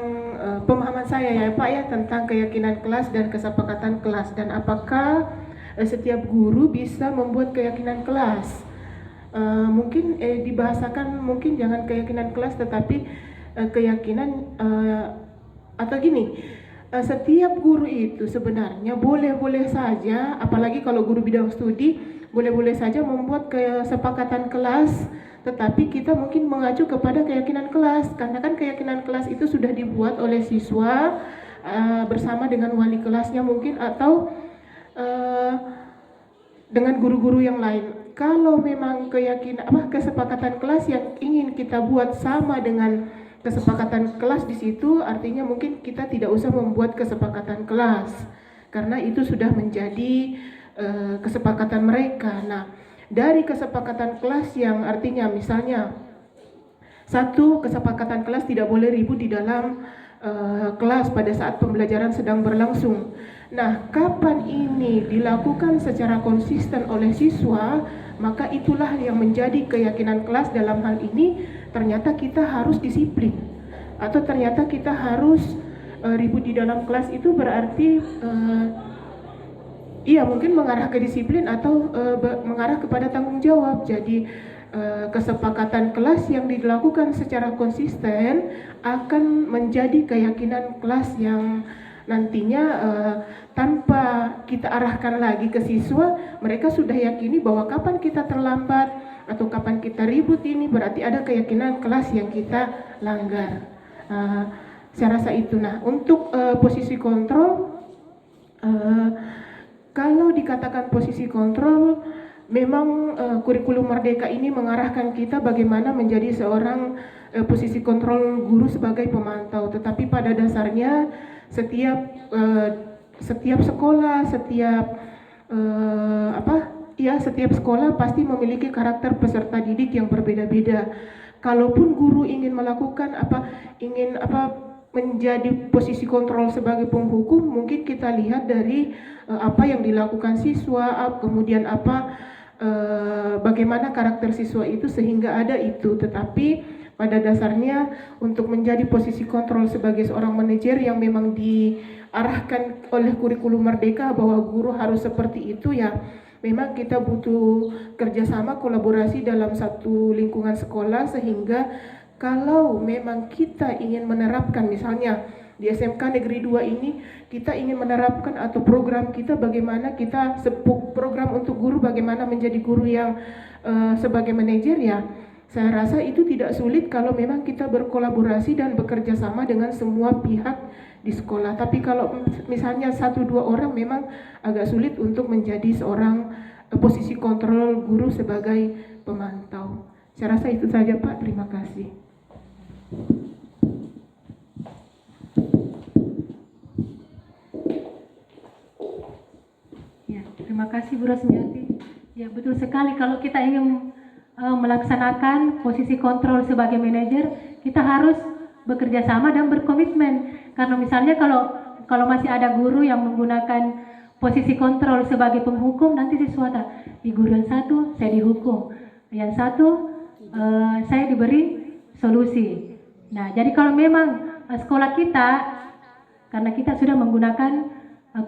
pemahaman saya ya Pak ya tentang keyakinan kelas dan kesepakatan kelas, dan apakah setiap guru bisa membuat keyakinan kelas. Mungkin dibahasakan mungkin jangan keyakinan kelas tetapi keyakinan atau gini, setiap guru itu sebenarnya boleh-boleh saja, apalagi kalau guru bidang studi, boleh-boleh saja membuat kesepakatan kelas, tetapi kita mungkin mengacu kepada keyakinan kelas, karena kan keyakinan kelas itu sudah dibuat oleh siswa bersama dengan wali kelasnya mungkin, atau dengan guru-guru yang lain. Kalau memang kesepakatan kelas yang ingin kita buat sama dengan kesepakatan kelas di situ, artinya mungkin kita tidak usah membuat kesepakatan kelas, karena itu sudah menjadi kesepakatan mereka. Nah, dari kesepakatan kelas yang artinya misalnya satu, kesepakatan kelas tidak boleh ribut di dalam kelas pada saat pembelajaran sedang berlangsung. Nah, kapan ini dilakukan secara konsisten oleh siswa, maka itulah yang menjadi keyakinan kelas. Dalam hal ini ternyata kita harus disiplin, atau ternyata kita harus ribut di dalam kelas, itu berarti iya mungkin mengarah ke disiplin atau mengarah kepada tanggung jawab. Jadi kesepakatan kelas yang dilakukan secara konsisten akan menjadi keyakinan kelas yang nantinya tanpa kita arahkan lagi ke siswa, mereka sudah yakini bahwa kapan kita terlambat atau kapan kita ribut ini berarti ada keyakinan kelas yang kita langgar. Saya rasa itu. Nah, untuk posisi kontrol, kalau dikatakan posisi kontrol, memang kurikulum Merdeka ini mengarahkan kita bagaimana menjadi seorang posisi kontrol guru sebagai pemantau. Tetapi pada dasarnya setiap sekolah, setiap sekolah pasti memiliki karakter peserta didik yang berbeda-beda. Kalaupun guru ingin melakukan menjadi posisi kontrol sebagai penghukum, mungkin kita lihat dari apa yang dilakukan siswa, kemudian bagaimana karakter siswa itu sehingga ada itu. Tetapi pada dasarnya untuk menjadi posisi kontrol sebagai seorang manajer yang memang diarahkan oleh kurikulum Merdeka bahwa guru harus seperti itu, ya memang kita butuh kerjasama, kolaborasi dalam satu lingkungan sekolah, sehingga kalau memang kita ingin menerapkan, misalnya di SMK Negeri 2 ini kita ingin menerapkan atau program kita bagaimana kita program untuk guru bagaimana menjadi guru yang sebagai manajer, ya saya rasa itu tidak sulit kalau memang kita berkolaborasi dan bekerja sama dengan semua pihak di sekolah. Tapi kalau misalnya 1-2 orang memang agak sulit untuk menjadi seorang posisi kontrol guru sebagai pemantau. Saya rasa itu saja Pak, terima kasih. Ya, terima kasih Bu Rosmiati. Ya, betul sekali, kalau kita ingin melaksanakan posisi kontrol sebagai manajer, kita harus bekerja sama dan berkomitmen. Karena misalnya kalau masih ada guru yang menggunakan posisi kontrol sebagai penghukum, nanti siswa di guru yang satu saya dihukum, yang satu saya diberi solusi. Nah, jadi kalau memang sekolah kita, karena kita sudah menggunakan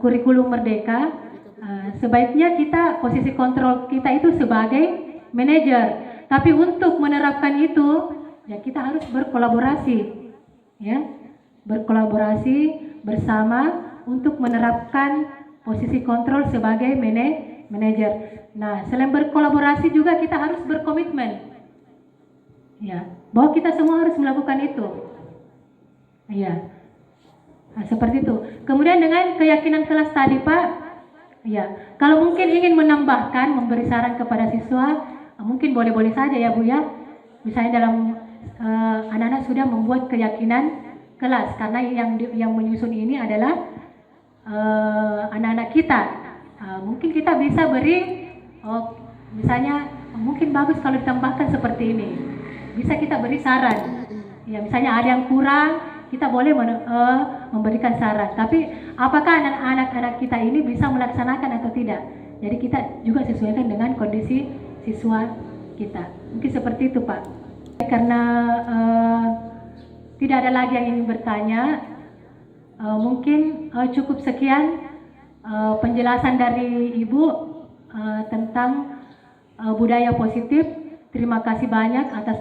kurikulum Merdeka, sebaiknya kita posisi kontrol kita itu sebagai manajer. Tapi untuk menerapkan itu, ya kita harus berkolaborasi, ya, berkolaborasi bersama untuk menerapkan posisi kontrol sebagai manajer. Nah, selain berkolaborasi juga kita harus berkomitmen, ya, bahwa kita semua harus melakukan itu, ya. Nah, seperti itu. Kemudian dengan keyakinan kelas tadi, Pak, ya, kalau mungkin ingin menambahkan, memberi saran kepada siswa, mungkin boleh-boleh saja ya Bu ya. Misalnya dalam anak-anak sudah membuat keyakinan kelas, karena yang menyusun ini adalah anak-anak kita. Mungkin kita bisa beri, misalnya mungkin bagus kalau ditambahkan seperti ini. Bisa kita beri saran. Ya, misalnya ada yang kurang, kita boleh memberikan saran. Tapi apakah anak-anak kita ini bisa melaksanakan atau tidak? Jadi kita juga sesuaikan dengan kondisi siswa kita. Mungkin seperti itu, Pak. Karena tidak ada lagi yang ingin bertanya, mungkin cukup sekian penjelasan dari Ibu tentang budaya positif. Terima kasih banyak atas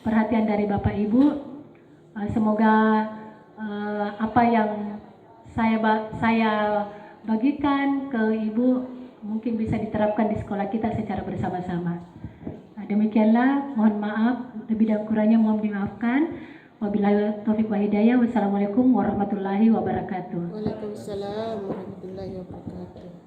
perhatian dari Bapak Ibu. Semoga apa yang saya bagikan ke Ibu mungkin bisa diterapkan di sekolah kita secara bersama-sama. Nah, demikianlah, mohon maaf, lebih dan kurangnya mohon dimaafkan. Wabillahi taufiq wa hidayah. Wassalamualaikum warahmatullahi wabarakatuh. Waalaikumsalam warahmatullahi wabarakatuh.